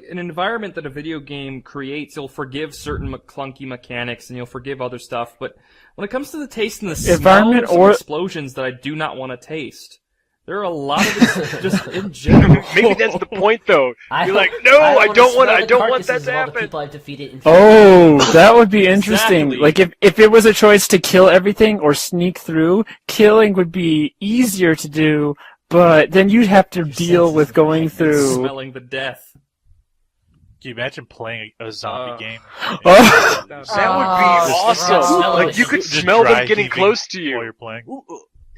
an environment that a video game creates, you'll forgive certain clunky mechanics and you'll forgive other stuff. But when it comes to the taste and the smell, Environment there's some or- explosions that I do not want to taste. There are a lot of this just in general. Maybe that's the point, though. You're don't- like, no, I wanna don't want smell the that carcasses to of all the happen. people I've defeated in Oh, that would be interesting. Exactly. Like if it was a choice to kill everything or sneak through, killing would be easier to do, but then you'd have to deal senses with would going be through. Smelling the death. Can you imagine playing a zombie game? Oh. That would be Oh, awesome. smell Like it. you could Just smell dry them getting heaving close to while you. you're playing.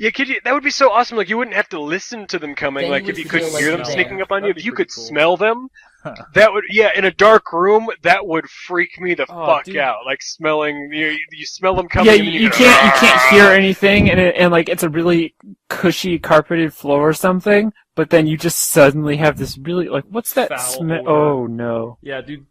Yeah, that would be so awesome. Like you wouldn't have to listen to them coming. Then like you if would you couldn't feel like hear them you're sneaking there. up on you, That'd if be you pretty could cool. smell them, that would in a dark room that would freak me the Oh, fuck dude. out. Like smelling you smell them coming. Yeah, and then you go, can't hear anything, and like it's a really cushy carpeted floor or something. But then you just suddenly have this really like what's that Foul smell? odor. Oh no! Yeah, dude.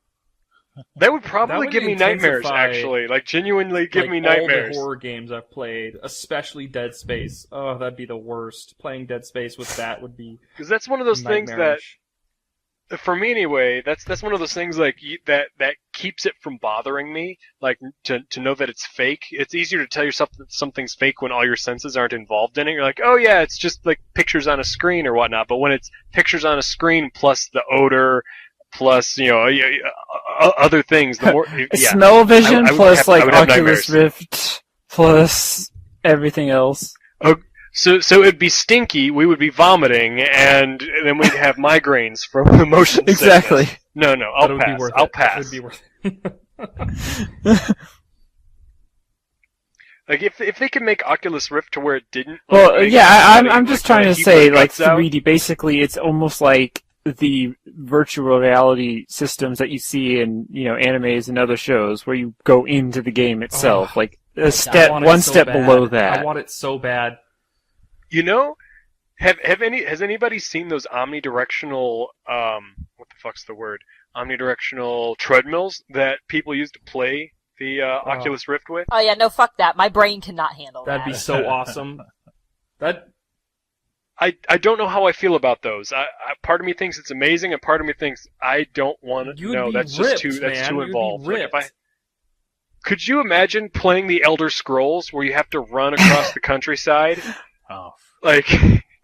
That would probably would give me nightmares. intensify, Actually, like genuinely give like, me all nightmares. the horror games I've played, especially Dead Space. Oh, that'd be the worst. Playing Dead Space with that would be Because that's one of those things that, nightmarish. for me anyway, that's one of those things like that keeps it from bothering me. Like to know that it's fake. It's easier to tell yourself that something's fake when all your senses aren't involved in it. You're like, oh yeah, it's just like pictures on a screen or whatnot. But when it's pictures on a screen plus the odor, plus other things, the more yeah. Smell vision I would plus have- like I would have Oculus nightmares. Rift plus everything else. So it'd be stinky, we would be vomiting, and then we'd have migraines from the motion sickness. Exactly. No, But it would be I'll worth pass. I'll it. pass. It would be worth it. Like if they could make Oculus Rift to where it didn't. Well, like, yeah, I'm like, just trying to keep say, our like, guts out. 3D, basically, it's almost like the virtual reality systems that you see in, animes and other shows, where you go into the game itself, like, I want it one so step bad. below that. I want it so bad. Has anybody seen those omnidirectional what the fuck's the word? Omnidirectional treadmills that people use to play the Oculus Rift with? Oh yeah, no, fuck that. My brain cannot handle That'd that. be so awesome. I don't know how I feel about those. I part of me thinks it's amazing, and part of me thinks I don't want to. You'd No, be that's ripped, just man. too You'd be involved. Like, ripped. could you imagine playing the Elder Scrolls where you have to run across the countryside? Oh, like.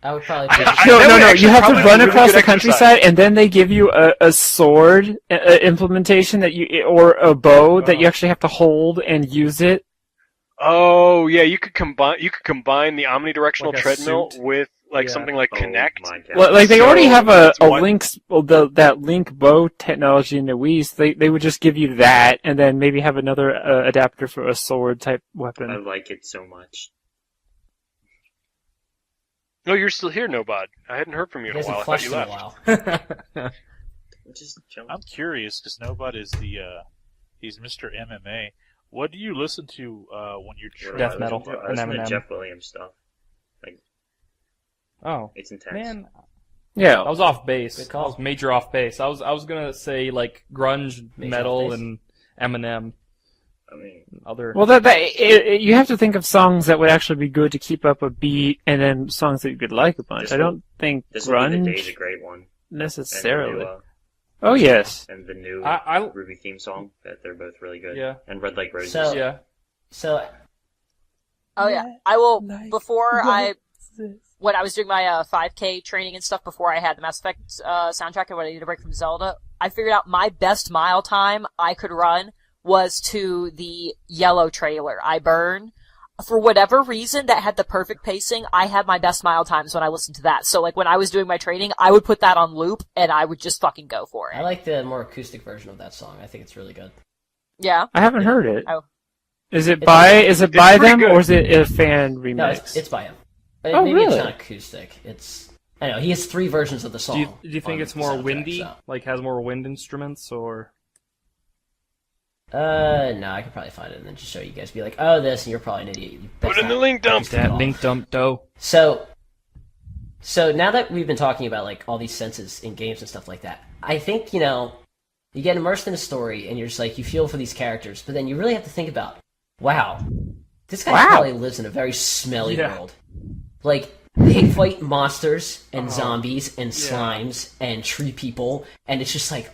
I would probably. No, you have to probably run really across good the countryside, and then they give you a sword implementation or a bow that you actually have to hold and use it. Oh yeah, you could combine the omnidirectional Like a treadmill suit? with Yeah. something like Kinect. My God. Like they already have that's one- that Link bow technology in the Wii. So they would just give you that, and then maybe have another adapter for a sword type I weapon. like it so much. No, you're still here, Nobod. I hadn't heard from you He in a hasn't while. I thought you flushed in a left. while. Just jump. I'm curious because Nobod is he's Mr. MMA. What do you listen to when you're What Death I metal listen to? I and listen to Eminem. Jeff Williams stuff. Oh, It's intense. man. Yeah, I was off base. Good I call. was major off base. I was gonna say, like, grunge, Major metal, off base? and Eminem. I mean, Other. well, you have to think of songs that would actually be good to keep up a beat, and then songs that you could like a bunch. This I don't think this will be the Day's a grunge great one. necessarily. And Oh yes. the new I Ruby theme song. That they're both really good. Yeah. And Red Like Roses. So- yeah. So Oh yeah, I will. When I was doing my 5K training and stuff before I had the Mass Effect soundtrack and when I needed a break from Zelda, I figured out my best mile time I could run was to the Yellow trailer, I Burn. For whatever reason, that had the perfect pacing. I had my best mile times when I listened to that. So, like, when I was doing my training, I would put that on loop, and I would just fucking go for it. I like the more acoustic version of that song. I think it's really good. Yeah. I haven't heard it. Oh. Is it It's by pretty them good. or is it a fan remix? No, it's by him. But Oh, maybe it's really? not acoustic. I know he has 3 versions of the song. Do you think on it's the more soundtrack, windy? so. Like, has more wind instruments, or? No, I could probably find it and then just show you guys. Be like, oh, this, and you're probably an idiot. Put in the link dump. Acoustic at all. Link dump dough. So now that we've been talking about like all these senses in games and stuff like that, I think you get immersed in a story and you're just like you feel for these characters, but then you really have to think about, wow, this guy Wow. probably lives in a very smelly Yeah. world. Like they fight monsters and zombies and slimes and tree people, and it's just like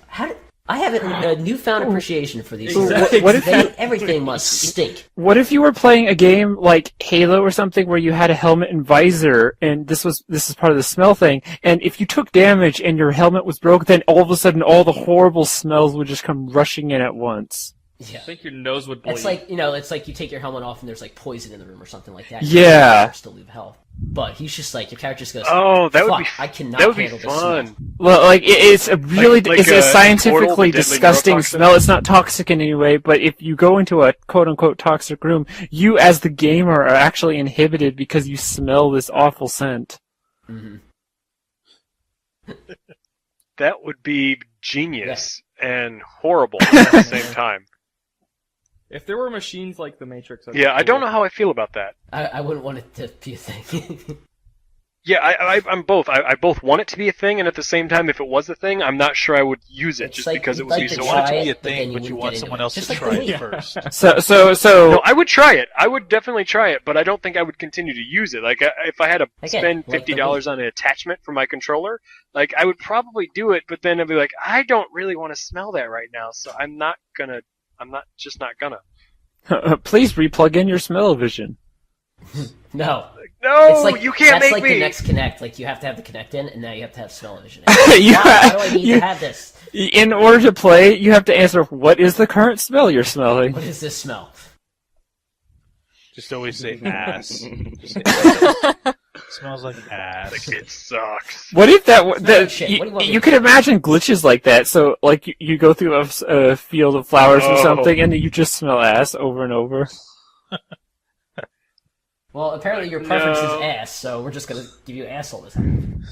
I have a newfound appreciation for these. Exactly. What if Everything must stink. What if you were playing a game like Halo or something where you had a helmet and visor, and this is part of the smell thing, and if you took damage and your helmet was broke, then all of a sudden all the horrible smells would just come rushing in at once. Yeah. I think your nose would bleed. It's like, it's like you take your helmet off and there's like poison in the room or something like that. Yeah. Still leave health. But he's just like, your character just goes, Oh, that would fuck, be I cannot that would be handle this smell. fun. Well, like it's a really Like it's a Portal, scientifically the deadly disgusting neurotoxin? smell. It's not toxic in any way, but if you go into a quote unquote toxic room, you as the gamer are actually inhibited because you smell this awful scent. Mm-hmm. That would be genius and horrible at the same time. if there were machines like the Matrix. that'd Yeah, be I don't cool. know how I feel about that. I wouldn't want it to be a thing. Yeah, I'm both. I both want it to be a thing, and at the same time, if it was a thing, I'm not sure I would use it It's just like because it you'd would like be to so You want it try to be a it, but then thing, you but you wouldn't want get someone into else it. to Just like try the it Wii. first. So No, I would try it. I would definitely try it, but I don't think I would continue to use it. Like, if I had to Again, spend like the $50 on an attachment for my controller, like, I would probably do it, but then I'd be like, I don't really want to smell that right now, so I'm not gonna. please replug in your smell-o-vision. No. No, It's like, you can't that's make like me. the next Connect. Like, you have to have the Connect in, and now you have to have smell-o-vision. You- Why do I need you- to have this? In order to play, you have to answer, what is the current smell you're smelling? What does this smell? Just always say ass. Just say Smells like ass. It sucks. What if that? Shit, what do you want me You to could do? imagine glitches like that. So, like, you go through a field of flowers or Oh. something, and you just smell ass over and over. Well, apparently your preference No. is ass, so we're just gonna give you ass all the time.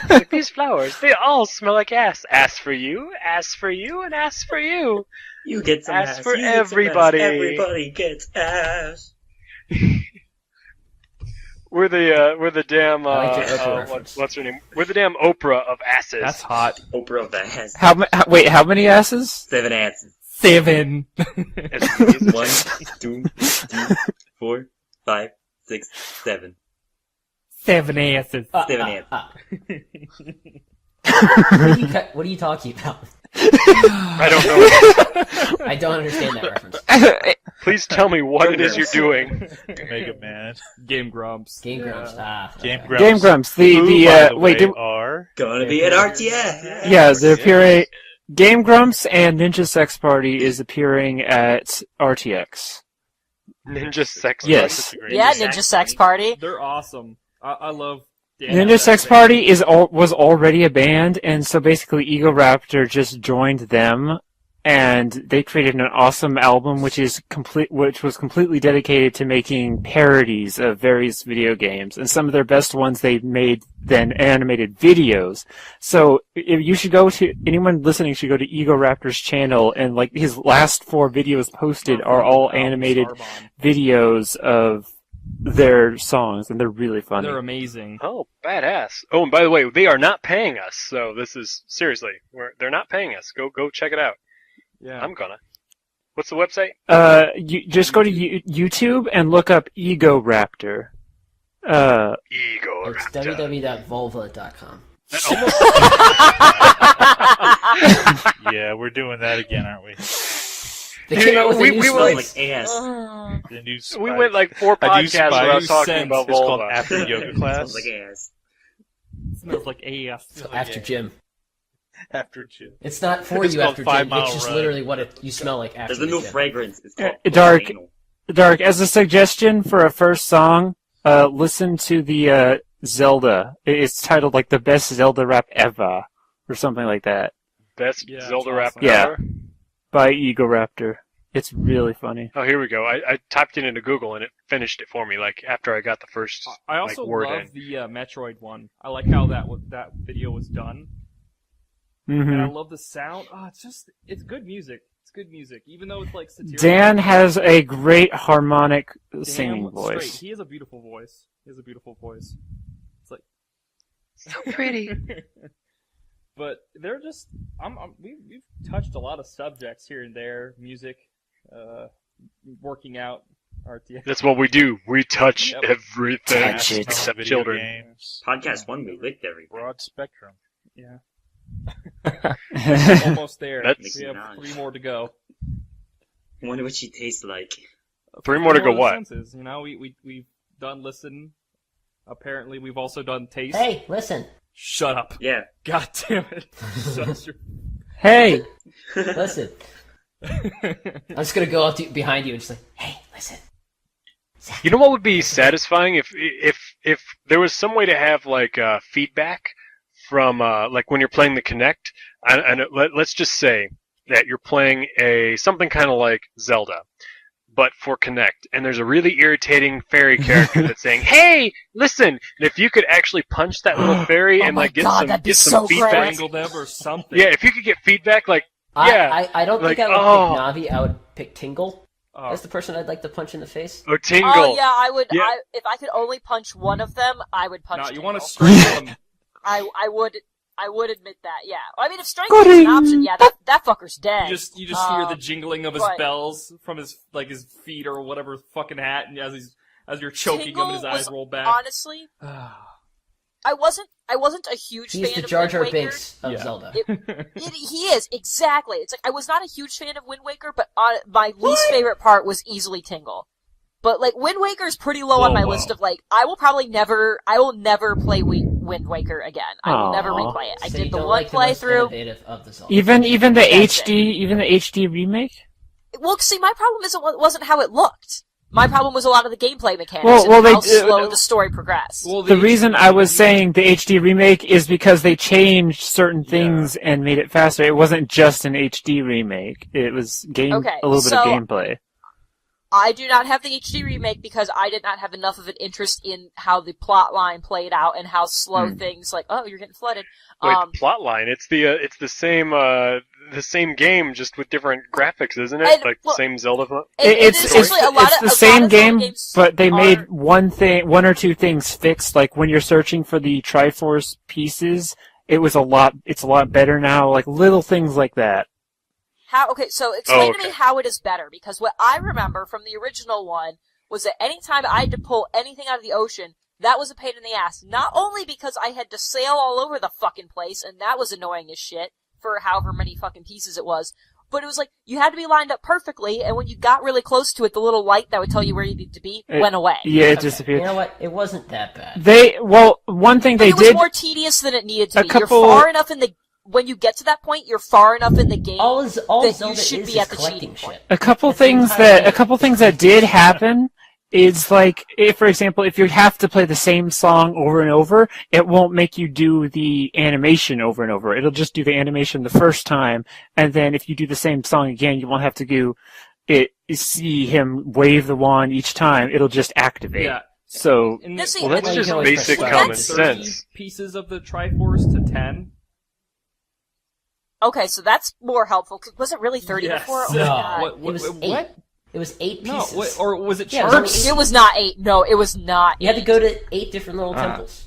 Like, these flowers, they all smell like ass. Ass for you, and ass for you. You get some Ass ass. for you get some ass. everybody. Everybody gets ass. We're the damn I like your Oprah reference. what's her name? We're the damn Oprah of asses. That's hot. Oprah of ass. Wait, how many asses? 7 asses. 7. 1, 2, 3, 4, 5, 6, 7. 7 asses. 7 asses. What are you talking about? I don't know. I don't understand that reference. Please tell me what it is you're doing. Mega Man. Game Grumps. Game Grumps. Game okay. Grumps. Game Grumps. Who, by the Wait, way, are Gonna be at RTS. yeah, they're appearing. Game Grumps and Ninja Sex Party is appearing at RTX. Ninja Sex Yes. Such a great Yeah, game. Ninja Sex Party. They're awesome. I love Ninja Sex Party was already a band, and so basically Ego Raptor just joined them, and they created an awesome album which was completely dedicated to making parodies of various video games, and some of their best ones they made then animated videos. So if you should anyone listening should go to Ego Raptor's channel, and like his last 4 videos posted are all animated StarBomb. videos of their songs, and they're really funny. They're amazing. Oh, badass. Oh, and by the way, they are not paying us, so this is seriously, they're not paying us. Go check it out. Yeah. I'm gonna. What's the website? You just go to YouTube and look up Ego Raptor. Ego. It's Raptor. www.vulva.com. Yeah, we're doing that again, aren't we? They came out with a We new were spice. Like ass. The new We Spice. went like 4 A new podcasts without Spice talking sense. about It's called vulva. After Yoga Class. Sounds like ass. Smells like ass. After gym. After gym. It's not for It's you called after 5 gym. Mile It's just Run. literally what you smell like after There's a new gym. fragrance. It's called Dark. anal. Dark, as a suggestion for a first song, listen to the Zelda. It's titled like the best Zelda rap ever, or something like that, Best Yeah, Zelda it's rap awesome. Yeah. ever. by Ego Raptor. It's really funny. Oh, here we go. I typed it into Google and it finished it for me. Like after I got the first I also word love in. the Metroid one. I like how that video was done, and I hmm love the sound. Oh, it's good music. It's good music, even though it's like satirical. Dan has a great harmonic singing Damn voice. straight. He has a beautiful voice. It's like So pretty. But they're just we've touched a lot of subjects here and there, music, working out, RTX. That's what we do. We touch Yep. everything Touch it. except Video children. games. Podcast 1, we licked everything. Broad spectrum. Yeah. Almost there. That's- We have 3 more to go. I wonder what she tastes like. 3 more to go of the what? senses. You know, we've done listen. Apparently, we've also done taste. Hey, listen. Shut up. Yeah. God damn it. Shut your... Hey, Listen. I'm just gonna go up behind you and just like, hey, listen. You know what would be satisfying if there was some way to have like feedback from like when you're playing the Kinect, and let's just say that you're playing something kind of like Zelda, but for Kinect, and there's a really irritating fairy character that's saying, "Hey, listen!" And if you could actually punch that little fairy and my like get God, some that'd be get some so great. feedback, Strangle them or something. yeah, if you could get feedback, like yeah, I don't like, think I would oh. pick Navi. I would pick Tingle. Oh, That's the person I'd like to punch in the face. oh tingle. Oh yeah, I would. Yeah. If I could only punch one of them, I would punch. no, you want to Tingle. strangle them. I would admit that. Yeah. I mean, if strength is an option, yeah, that fucker's dead. You just hear the Um, jingling of his right. bells from his feet or whatever fucking hat, and as you're choking him and his Tingle eyes was roll back. Honestly, I wasn't a huge He's fan the of Jar Wind Jar Waker. Binks of Yeah. Zelda. He is exactly. It's like I was not a huge fan of Wind Waker, but my least favorite part was easily Tingle. But like Wind Waker's pretty low on my list of like I will never play Wind Waker again. I will never Aw. replay it. I So you did the don't one like the most playthrough. innovative of the Zelda. even the That's HD remake. Well, see, my problem is it wasn't how it looked. My problem was a lot of the gameplay mechanics Well, and they how did- slow the story progressed. Well, The reason I was saying the HD remake is because they changed certain things and made it faster. It wasn't just an HD remake. It was Okay, a little bit of gameplay. I do not have the HD remake because I did not have enough of an interest in how the plot line played out and how slow things like, oh, you're getting flooded. Wait, the plot line. It's the same game, just with different graphics, isn't it? And, Like well, the same Zelda. It's essentially a lot of the a same lot of Zelda game, games but they are- made one or two things fixed. Like when you're searching for the Triforce pieces, it's a lot better now. Like little things like that. Okay, so explain to okay. me how it is better, because what I remember from the original one was that anytime I had to pull anything out of the ocean, that was a pain in the ass. Not only because I had to sail all over the fucking place, and that was annoying as shit for however many fucking pieces it was, but it was like, you had to be lined up perfectly, and when you got really close to it, the little light that would tell you where you needed to be went away. Yeah, it Okay, disappeared. You know what? It wasn't that bad. One thing But they it was did. more tedious than it needed to A be. couple- You're far enough in the... When you get to that point, you're far enough in the game All that Zelda you should is be at the collecting cheating point. shit. A couple That's the things entire that did happen is like, for example, if you have to play the same song over and over, it won't make you do the animation over and over. It'll just do the animation the first time, and then if you do the same song again, you won't have to see him wave the wand each time. It'll just activate. Yeah. So In This- Well, that's Well, you just can always basic press common buttons. 30 sense. pieces of the Triforce to 10. Okay, so that's more helpful. 'Cause was it really 30 Yes. before? Oh No. my God. What? It was What? 8. It was 8 No, pieces. or was it Yeah, it was only charts? It was not 8. No, it was not You had to 8. go to 8 different little temples.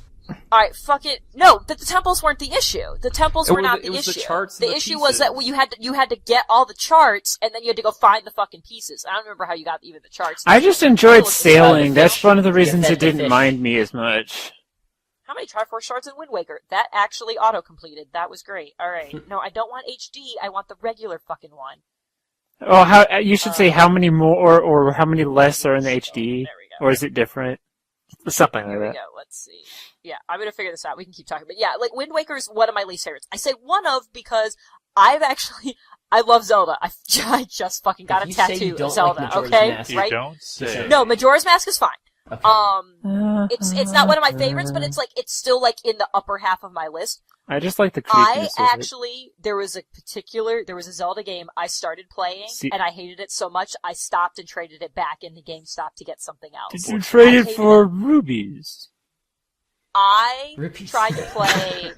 Alright, fuck it. No, but the temples weren't the issue. The temples It were was not the- the it was the issue. charts and the issue was that pieces. you had to get all the charts, and then you had to go find the fucking pieces. I don't remember how you got even the charts. I just It enjoyed was- sailing. That's one of the reasons fed it the didn't fish. mind me as much. How many Triforce shards in Wind Waker? That actually auto-completed. That was great. Alright. No, I don't want HD. I want the regular fucking one. Oh, how you should say how many more or how many less are in the HD, There we go. or is it different? Something Here like we that. go. Let's see. Yeah, I'm gonna figure this out. We can keep talking. But yeah, like, Wind Waker is one of my least favorites. I say one of because I love Zelda. I just fucking got If a you say tattoo you don't of Zelda, like Majora's okay? Mask, You Right? don't say. No, Majora's Mask is fine. Okay. It's not one of my favorites, but it's still like in the upper half of my list. I just like the I creepiness of it. actually, there was a Zelda game I started playing, See- and I hated it so much, I stopped and traded it back in the GameStop to get something else. Did you trade I it hated for rubies? I Rupees. tried to play,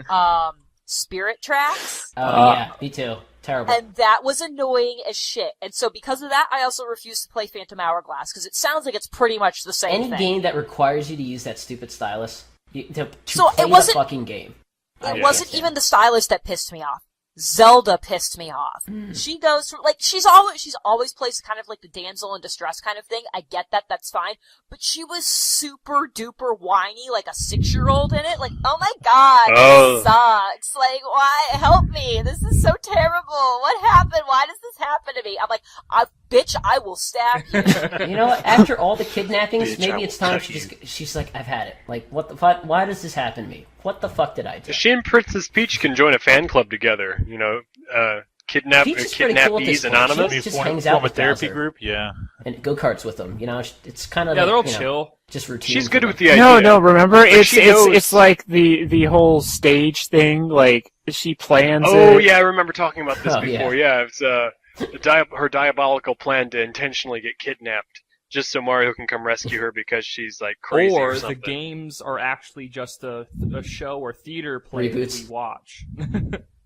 Spirit Tracks, Oh, yeah, me too. Terrible. and that was annoying as shit. And so because of that, I also refused to play Phantom Hourglass, because it sounds like it's pretty much the same Any thing. game that requires you to use that stupid stylus to So it play wasn't- the fucking game. I It wasn't can't even the stylist that pissed me off. Zelda pissed me off. She goes from, like, she's always plays kind of like the damsel in distress kind of thing. I get that, that's fine. But she was super duper whiny, like a 6-year-old in it. Like, oh my god, Oh. this sucks. Like, why? Help me. This is so terrible. What happened? Why does this happen to me? I'm like, bitch, I will stab you. You know what? After all the kidnappings, Bitch, I maybe will it's time cut she's like, I've had it. Like, what the fuck? Why does this happen to me? What the fuck did I do? She and Princess Peach can join a fan club together. You know, Peach is pretty cool at this Kidnappies point. Anonymous. She just form hangs out a with therapy Bowser. group. Yeah. And go karts with them. You know, it's kind of Yeah, like, they're all you know, chill. just routine. She's for good them. with the idea. No, remember, it's she knows- it's like the whole stage thing. Like she plans. Oh it. yeah, I remember talking about this Oh, before. Yeah, it's her diabolical plan to intentionally get kidnapped just so Mario can come rescue her because she's like crazy or Or the something. games are actually just a show or theater play that Reboots. we watch,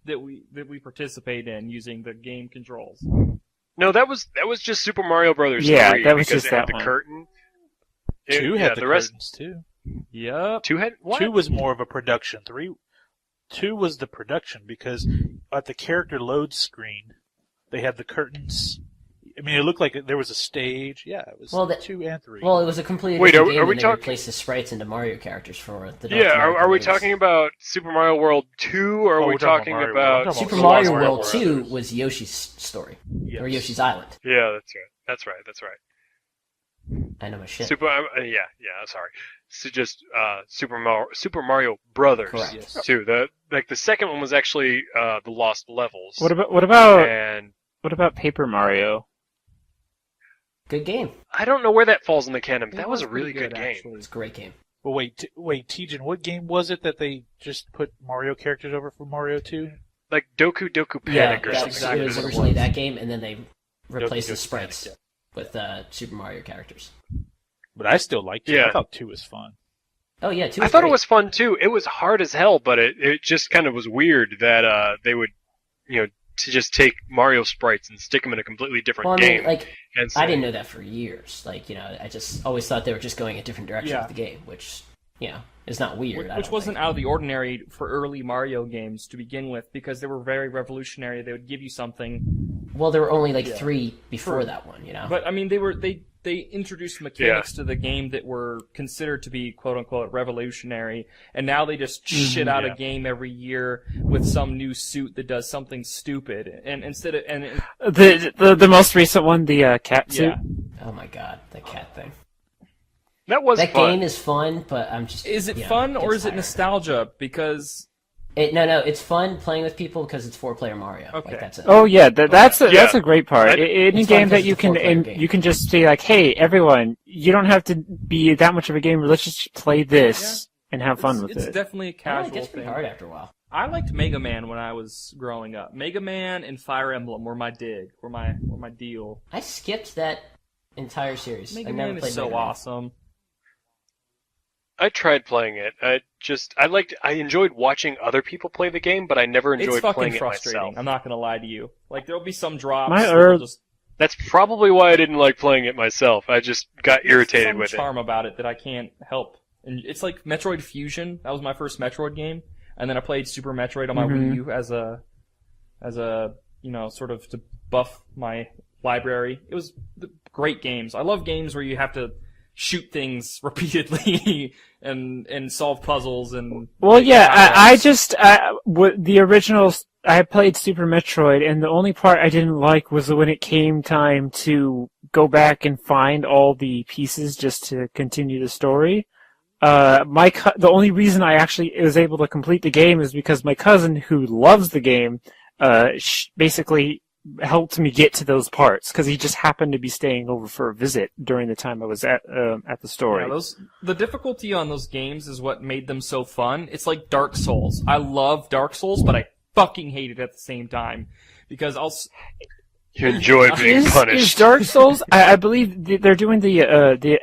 that we participate in using the game controls. No, that was just Super Mario Brothers. Yeah, 3 that was because just it had that the one. curtain. Two Yeah, had the rest. curtains too. Yep. Two had what? 2 was more of a production. 2 was the production because at the character load screen, they had the curtains. I mean, it looked like there was a stage. Yeah, it was Well, 2 and 3. Well, it was a completely Wait, different are game we when they talking- replaced the sprites into Mario characters for the Yeah, North are we American talking about Super Mario World 2 or are Oh, we we're talking talking about Mario about World. We're talking Super about Mario Mario World Brothers. 2 was Yoshi's story. Yes. Or Yoshi's Island. Yeah, that's right. I know my shit. Yeah, sorry. So just Super Mario Brothers Correct. Yes. too. The second one was actually the Lost Levels. What about and Paper Mario? Good game. I don't know where that falls in the canon, but It that was a pretty really good game. actually. It's a great game. Well, wait, Tejan, what game was it that they just put Mario characters over for Mario 2? Like Doku Doku Yeah, Panic or that's, something. exactly it was what it originally was. that game, and then they replaced Doki the Doki sprites Panic, with Super Mario characters. But I still liked it. Yeah. I thought 2 was fun. Oh yeah, 2 I was thought great. it was fun too. It was hard as hell, but it just kind of was weird that they would, to just take Mario sprites and stick them in a completely different Well, I mean, game. like, And I say- didn't know that for years. Like, I just always thought they were just going a different direction Yeah. with the game, which, is not weird. I Which don't wasn't think. out of the ordinary for early Mario games to begin with, because they were very revolutionary. They would give you something, Well, there were only like Yeah. 3 before True. that one, but I mean, they introduced mechanics to the game that were considered to be quote unquote revolutionary, and now they just shit out yeah. a game every year with some new suit that does something stupid, and instead of The most recent one, the cat suit. yeah. Oh my god, that cat thing. that was That fun. game is fun, but I'm just. Is it fun or gets is it tired. nostalgia? Because No, it's fun playing with people because it's 4-player Mario. Okay. Like, that's it. Oh yeah, that's Yeah. a great part. I- Any It's fun game that because you it's a can four-player and game. you can just say like, hey, everyone, you don't have to be that much of a gamer. Let's just play this and have fun with it's it. definitely a Yeah, it casual gets pretty thing. hard after a while. I liked Mega Man when I was growing up. Mega Man and Fire Emblem were my deal. I skipped that entire series. Mega I never Man played is so Mega Man. awesome. I tried playing it. I enjoyed watching other people play the game, but I never It's enjoyed fucking playing it frustrating. myself. I'm not gonna lie to you. Like there'll be some drops. My that'll Earth- just That's probably why I didn't like playing it myself. I just got irritated some with it. charm about it that I can't help. And it's like Metroid Fusion. That was my first Metroid game, and then I played Super Metroid on my Wii U as a sort of to buff my library. It was great games. I love games where you have to shoot things repeatedly and solve puzzles and. Well, yeah, power-ups. the original. I played Super Metroid, and the only part I didn't like was when it came time to go back and find all the pieces just to continue the story. The only reason I actually was able to complete the game is because my cousin, who loves the game, basically helped me get to those parts because he just happened to be staying over for a visit during the time I was at the story. Yeah, the difficulty on those games is what made them so fun. It's like Dark Souls. I love Dark Souls, but I fucking hate it at the same time because You enjoy being Is punished. Dark Souls? I believe they're doing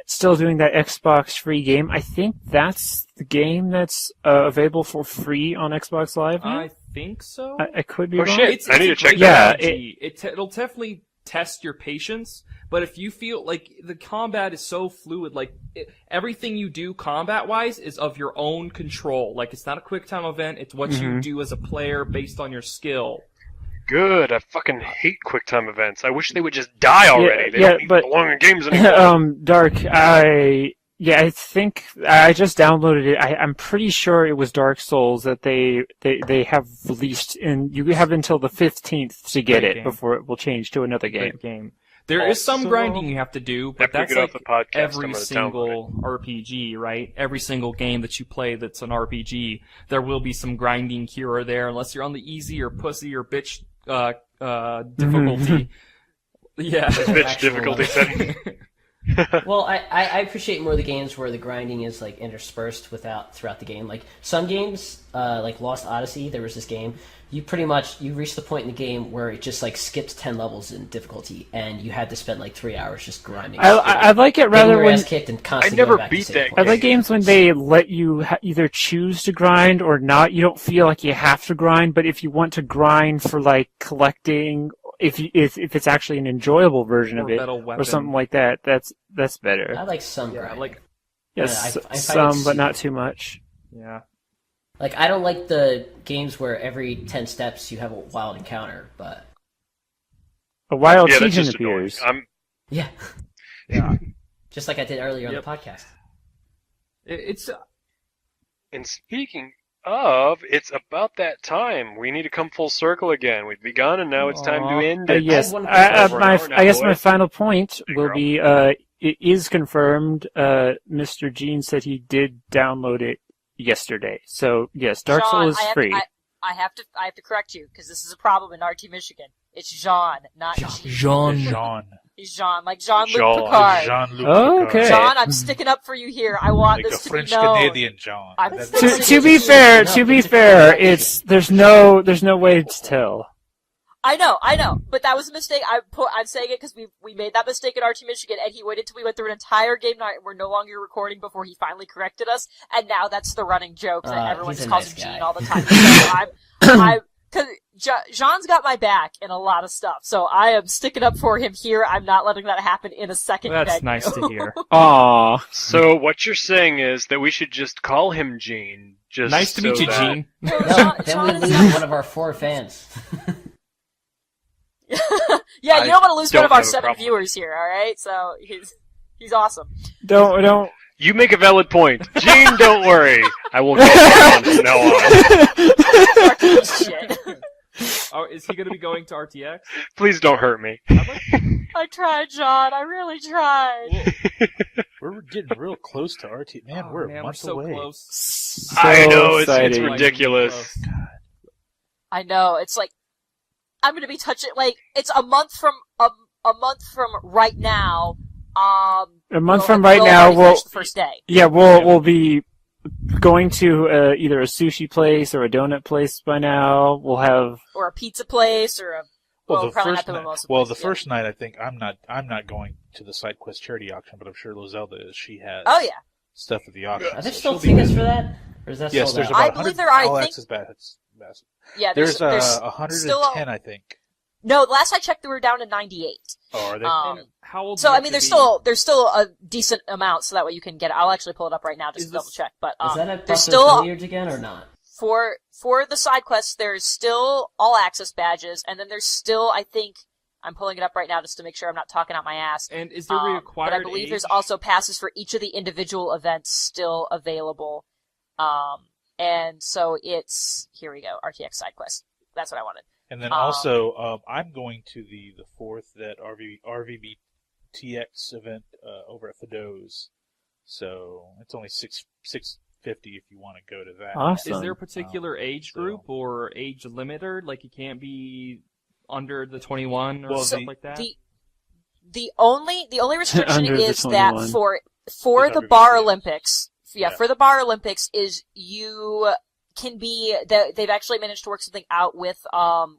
still doing that Xbox free game. I think that's the game that's available for free on Xbox Live. now? I think so. I could be Oh, wrong. shit. I need to check that out. It'll definitely test your patience, but if you feel like the combat is so fluid, like everything you do combat-wise is of your own control. Like it's not a quick time event; it's what you do as a player based on your skill. Good. I fucking hate QuickTime events. I wish they would just die already. They yeah, don't even but- belong in games anymore. Dark. I think I just downloaded it. I'm pretty sure it was Dark Souls that they have released, and you have until the 15th to get Great it game. before it will change to another game. Great game. There is some Also, grinding you have to do, but after we that's get off like the podcast, I'm every gonna single RPG, right? Every single game that you play that's an RPG, there will be some grinding here or there, unless you're on the easy or pussy or bitch difficulty. Yeah. Bitch Actual, difficulty setting. Well, I appreciate more the games where the grinding is like interspersed throughout the game. Like some games, like Lost Odyssey, there was this game. You reached the point in the game where it just like skipped 10 levels in difficulty, and you had to spend like 3 hours just grinding. I like it Getting rather your when ass kicked and constantly never going back to beat save that points. I like games when they let you either choose to grind or not. You don't feel like you have to grind, but if you want to grind for like collecting, if it's actually an enjoyable version Or of it metal or weapon. something like that, that's better. I like some Yeah, grinding. like Yes, I find some, it's- but not too much. yeah. Like I don't like the games where every 10 steps you have a wild encounter, but A wild Yeah, that's Tejan just annoying. appears. yeah, Yeah. just like I did earlier Yep. on the podcast. It's And speaking of, it's about that time. We need to come full circle again. We've begun, and now it's time to Aw. end it. Yes, one I over an hour now, guess my boys. final point Big will girl. be it is confirmed. Mr. Gene said he did download it yesterday. So yes, Dark Sean, Souls is I have free. I have to correct you because this is a problem in RT Michigan. It's Jean, not Jean. Jean. Jean. Jean, like Jean-Luc Jean. Picard. Jean-Luc Oh, Picard. okay. John, I'm sticking up for you here. I want Like this a to French be known. Canadian John. I'm That's- thinking To be it's- fair, there's no way to tell. I know, but that was a mistake. I'm saying it because we made that mistake at RT Michigan, and he waited till we went through an entire game night and we're no longer recording before he finally corrected us, and now that's the running joke that everyone he's just a calls nice him guy. Gene all the time. So cause Jean's got my back in a lot of stuff, so I am sticking up for him here. I'm not letting that happen in a second. That's venue. nice to hear. Aw. So what you're saying is that we should just call him Gene. Just Nice to meet so you, that- Gene. No, No, Jean- then Jean we is lose not- one of our 4 fans. Yeah, I you don't want to lose one don't of our have a 7 problem. viewers here, alright? So, he's awesome. Don't. You make a valid point. Gene, don't worry. I will call him from now on. Shit. Oh, is he going to be going to RTX? Please don't hurt me. I tried, John. I really tried. We're getting real close to RT. Man, Oh, we're man, a month so away. close. So I know, it's exciting. ridiculous. I know. It's like I'm gonna be touching. Like it's a month from right now. A month we'll from have- right we'll now, already we'll finish the first day. we'll be going to either a sushi place or a donut place by now. We'll have Or a pizza place, or a Well, the probably first not the night. mimosa Well, place, the yeah. first night, I think I'm not going to the side quest charity auction, but I'm sure Zelda is. She has. Oh yeah, Stuff at the auction. Are there so still she'll be tickets there. for that? Or is that Yes, sold there's out? about I 100 believe there are, I all think- access passes. yeah. There's there's 110, I think. no. Last I checked, they were down to 98. Oh, are they? And how old? So do you I mean, have there's still a decent amount, so that way you can get it. I'll actually pull it up right now just Is to double this- check. But Is that at there's Buffalo still Billiards again or not? for the side quests, there's still all access badges, and then there's still, I think, I'm pulling it up right now just to make sure I'm not talking out my ass. And is there required but I believe there's age? also passes for each of the individual events still available. And so it's, here we go, RTX side quest. That's what I wanted. And then also, I'm going to the fourth that RVBTX event over at Fido's. So it's only $650 if you want to go to that. awesome. Is there a particular age group so- or age limiter? Like you can't be under the 21 or Well, something like that? The only restriction Under the is that 21. for It's the under Bar the- Olympics, Yeah. for the Bar Olympics is you can be, they've actually managed to work something out with,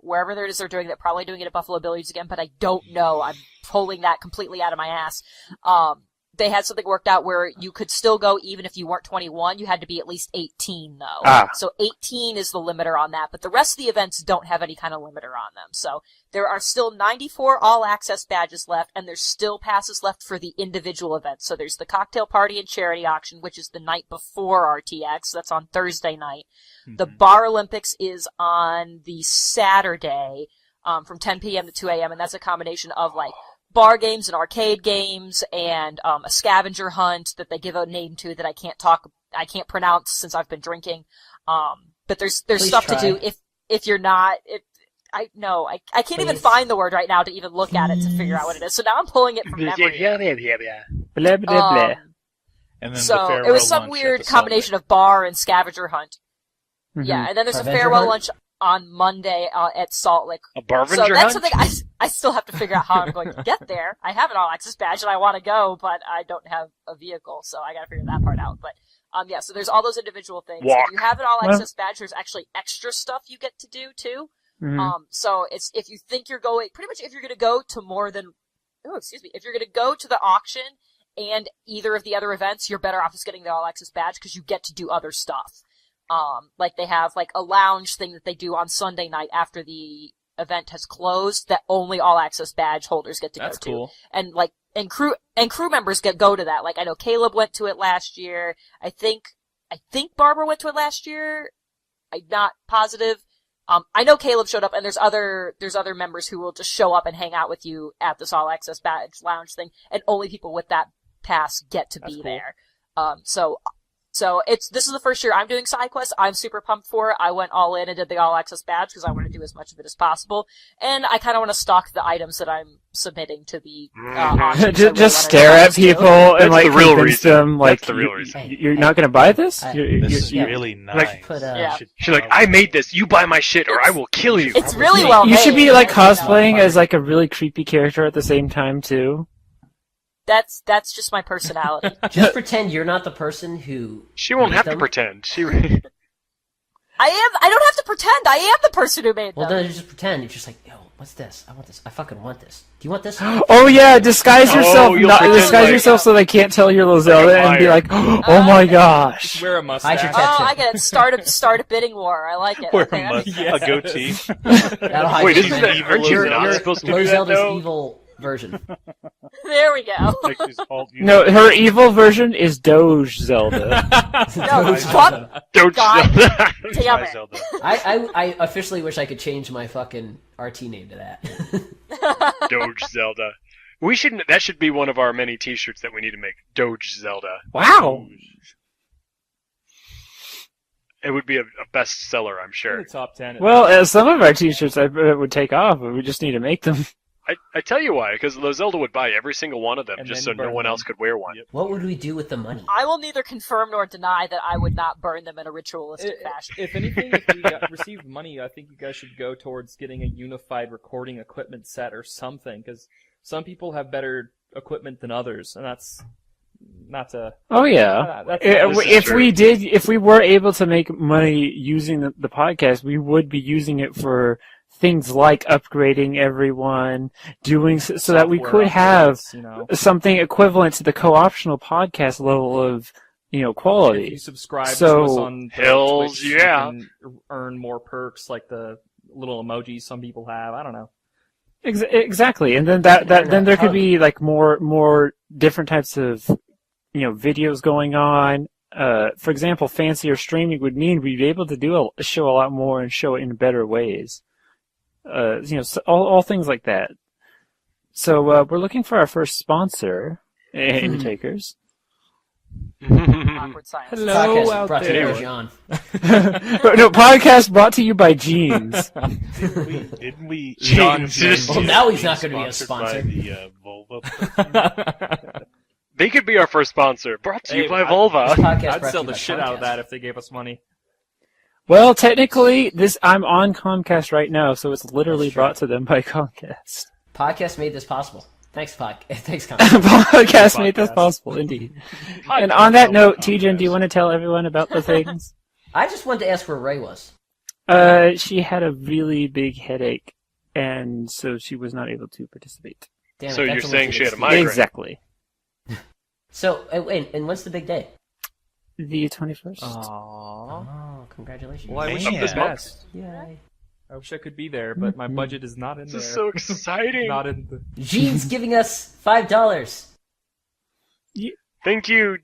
wherever it is they're doing it, probably doing it at Buffalo Billiards again, but I don't know. I'm pulling that completely out of my ass. They had something worked out where you could still go even if you weren't 21. You had to be at least 18 though. Ah. So 18 is the limiter on that, but the rest of the events don't have any kind of limiter on them. So there are still 94 all access badges left, and there's still passes left for the individual events. So there's the cocktail party and charity auction, which is the night before RTX. That's on Thursday night. The Bar Olympics is on the Saturday, from 10 p.m. to 2 a.m., and that's a combination of like bar games and arcade games and a scavenger hunt that they give a name to that I can't pronounce since I've been drinking. But there's Please stuff try. to do if you're not. I can't even Please. find the word right now to even look at it to figure out what it is. So now I'm pulling it from memory. Blah, blah, blah. And then the So farewell it was some lunch at weird the Salt combination of bar and scavenger hunt. Mhm. Yeah, and then there's a Scavenger farewell hunt? lunch on Monday at Salt Lake. A So Barvenger that's hunt? something I still have to figure out how I'm going to get there. I have an all access badge and I want to go, but I don't have a vehicle, so I got to figure that part out. But yeah, so there's all those individual things. Walk. If you have an all access badge, there's actually extra stuff you get to do too. Mhm. So it's if you think you're going, pretty much if you're going to go to more than, if you're going to go to the auction and either of the other events, you're better off just getting the all access badge because you get to do other stuff. Like they have like a lounge thing that they do on Sunday night after the event has closed that only all access badge holders get to That's go cool. to. And like, and crew members go to that. Like I know Caleb went to it last year. I think Barbara went to it last year. I'm not positive. I know Caleb showed up, and there's other members who will just show up and hang out with you at this all access badge lounge thing, and only people with that pass get to That's be cool. there. So So this is the first year I'm doing side quests. I'm super pumped for it. I went all in and did the all access badge because I want to do as much of it as possible. And I kind of want to stock the items that I'm submitting to the auctions. Just stare at people and like the real convince reason. them like That's the real reason. you're not going to buy this. This This is Yeah. really nice. Like, Put, Yeah. She's like, I made this. You buy my shit, or I will kill you. It's really well You made. should be like you know. cosplaying as like a really creepy character at the same time too. That's just my personality. Just pretend you're not the person who. She won't made have to them. pretend. She. I don't have to pretend. I am the person who made Well, them. then just pretend. You're just like, yo, what's this? I want this. I fucking want this. Do you want this? Oh yeah, disguise Oh, yourself. you'll pretend Disguise like- yourself so they can't tell you're Zelda and be liar. like, oh my gosh. Just wear a mustache. Hide your Oh, tattoo. I get it. Start a bidding war. I like it. Wear Okay, a, that's- a goatee. That'll hide Wait, you, isn't man. that? Aren't you You're- not you're supposed to Low do that Zelda's though? evil version. There we go. Like this alt- No, her evil version is Doge Zelda. No, fuck. Don't. God. Zelda. Damn Hi, it. Zelda. I officially wish I could change my fucking RT name to that. Doge Zelda. We should. That should be one of our many T-shirts that we need to make. Doge Zelda. Wow. It would be a bestseller, I'm In sure. the top 10. Well, some of our t-shirts I bet would take off, but we just need to make them. I tell you why, because Zelda would buy every single one of them And just so then no burn one them. else could wear one. Yep. What would we do with the money? I will neither confirm nor deny that I would not burn them in a ritualistic fashion. If anything, if we received money, I think you guys should go towards getting a unified recording equipment set or something, because some people have better equipment than others, and that's not to. Oh yeah. That's If we were able to make money using the podcast, we would be using it for things like upgrading everyone, doing so that we could have something equivalent to the co-optional podcast level of, If quality. you subscribe So- to us on Hells Twitch, yeah. you can earn more perks like the little emojis some people have. I don't know. Exactly, and then then there could be like more different types of videos going on. For example, fancier streaming would mean we'd be able to do a show a lot more and show it in better ways. So all things like that. So we're looking for our first sponsor, Takers. Awkward silence. Hello Podcast out brought to you there. by John. No, podcast brought to you by Jeans. Didn't we? John Just- Well, now he's not going to be a Sponsored sponsor. by the Volvo. They could be our first sponsor. Brought to you Hey, by This Volva. podcast I'd brought sell to you the by shit out of Comcast. that if they gave us money. Well, technically, I'm on Comcast right now, so it's literally That's true. brought to them by Comcast. Podcast made this possible. Thanks, Thanks, Comcast. Podcast made this Podcast. possible, indeed. And on that note, Tijan, do you want to tell everyone about the things? I just wanted to ask where Ray was. She had a really big headache, and so she was not able to participate. Damn it, So that's you're a saying legit she had a excuse. migraine? Exactly. So, and when's the big day? The 21st. Aww. Oh, congratulations. Well, I wish Man. you the best. Yay. I wish I could be there, but my budget is not in This there. is so exciting. Not in the. Gene's giving us $5. Thank you,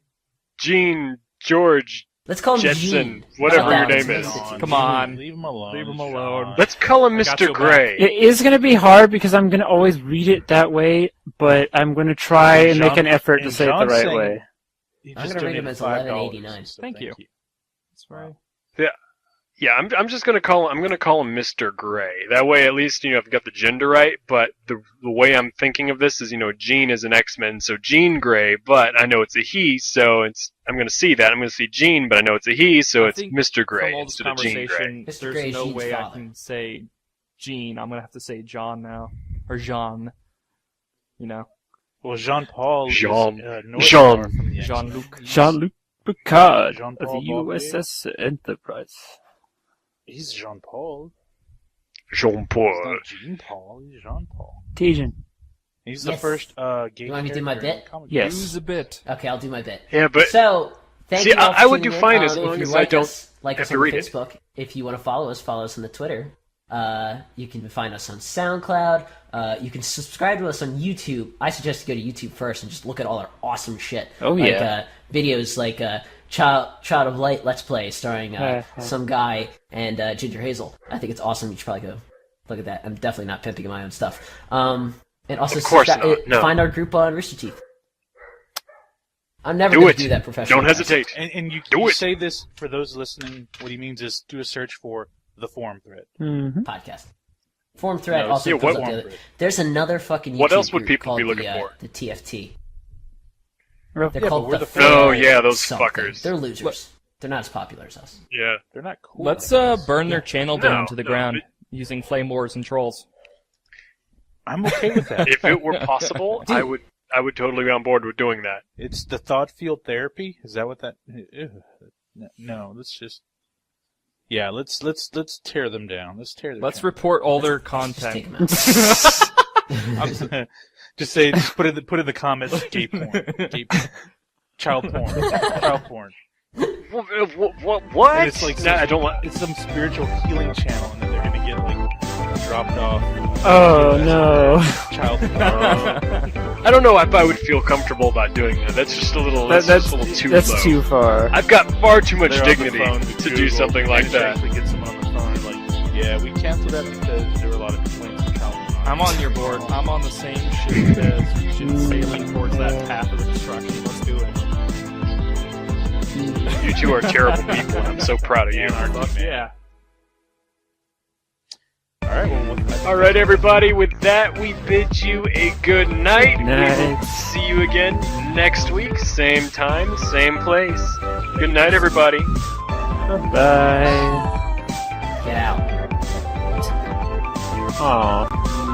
Gene, George, Let's call him Jetson, Gene. whatever How your about name that? is. Come on. Leave him alone. Leave him alone. Sean. Let's call him I got Mr. your Gray. It is going to be hard because I'm going to always read it that way, but I'm going to try and make an effort to and say it the John's right saying- way. He I'm just gonna read him donated as $5, $11.89. so Thank you. That's right. Yeah, I'm just gonna call him Mr. Gray. That way, at least I've got the gender right. But the way I'm thinking of this is, Jean is an X-Men, so Jean Grey. But I know it's a he, so I'm gonna see that. I'm gonna see Jean, but I know it's a he, so I it's think Mr. Gray From all this instead of Jean Grey. conversation, Mr. there's Gray is no Jean's way I father. can say Jean. I'm gonna have to say John now, or Jean. Well, Jean-Paul. Jean. Is, North Jean. Star from the Jean-Luc. Jean-Luc Picard Jean-Paul of the USS Enterprise. He's Jean-Paul. He's Jean-Paul. not Jean-Paul. He's Jean-Paul. Tijan. He's the Yes. first gay You want me to do my character in bit? the comic Yes. Use a bit. Okay, I'll do my bit. Yeah, but So, thank See, you all for I would tuning do in. fine as If long you as I like don't us, like have us to on read it. Facebook. If you want to follow us on the Twitter. You can find us on SoundCloud. You can subscribe to us on YouTube. I suggest you go to YouTube first and just look at all our awesome shit. Oh, like, yeah. Videos like Child of Light Let's Play starring some guy and Ginger Hazel. I think it's awesome. You should probably go look at that. I'm definitely not pimping my own stuff. And also Of course subscribe- not, no. find our group on Rooster Teeth. I'm never Do going it. to do that professionally. Don't hesitate. And you, Do you it. say this for those listening. What he means is do a search for the forum thread. Mm-hmm. Podcast. Forum thread No, also yeah, comes what- up the forum other. thread? There's another fucking YouTube What else would group people called be looking the, for? The TFT. Real- They're Yeah, called but we're the the Fail Oh, yeah, those something. fuckers. They're losers. They're not as popular as us. Yeah. They're not cool. Let's like us. burn their channel down to the no, ground using flame wars and trolls. I'm okay with that. If it were possible, I would totally be on board with doing that. It's the thought field therapy. Is that what that? Ugh. No, let's just. Yeah, let's tear them down. Let's tear them. Let's report all their Just take content. them out. just say, just put in the comments, gay porn, child porn. What? And it's like Nah, I don't want. It's some spiritual healing channel, and then they're gonna get like dropped off. Oh no. Child porn. I don't know if I would feel comfortable about doing that. That's just a little. That's just a little too that's low. too far. I've got far too much They're on the dignity phone with to do Google, something like and that. Actually, get someone on the phone and like, yeah, we canceled that because there were a lot of complaints from child porn. I'm on your board. I'm on the same ship as you should sailing towards that path of destruction. Let's do it. You two are terrible people, and I'm so proud of you. Yeah. All right, well, All right, everybody. With that, we bid you a good night. We will Night. see you again next week, same time, same place. Good night, everybody. Bye. Get out. Aw.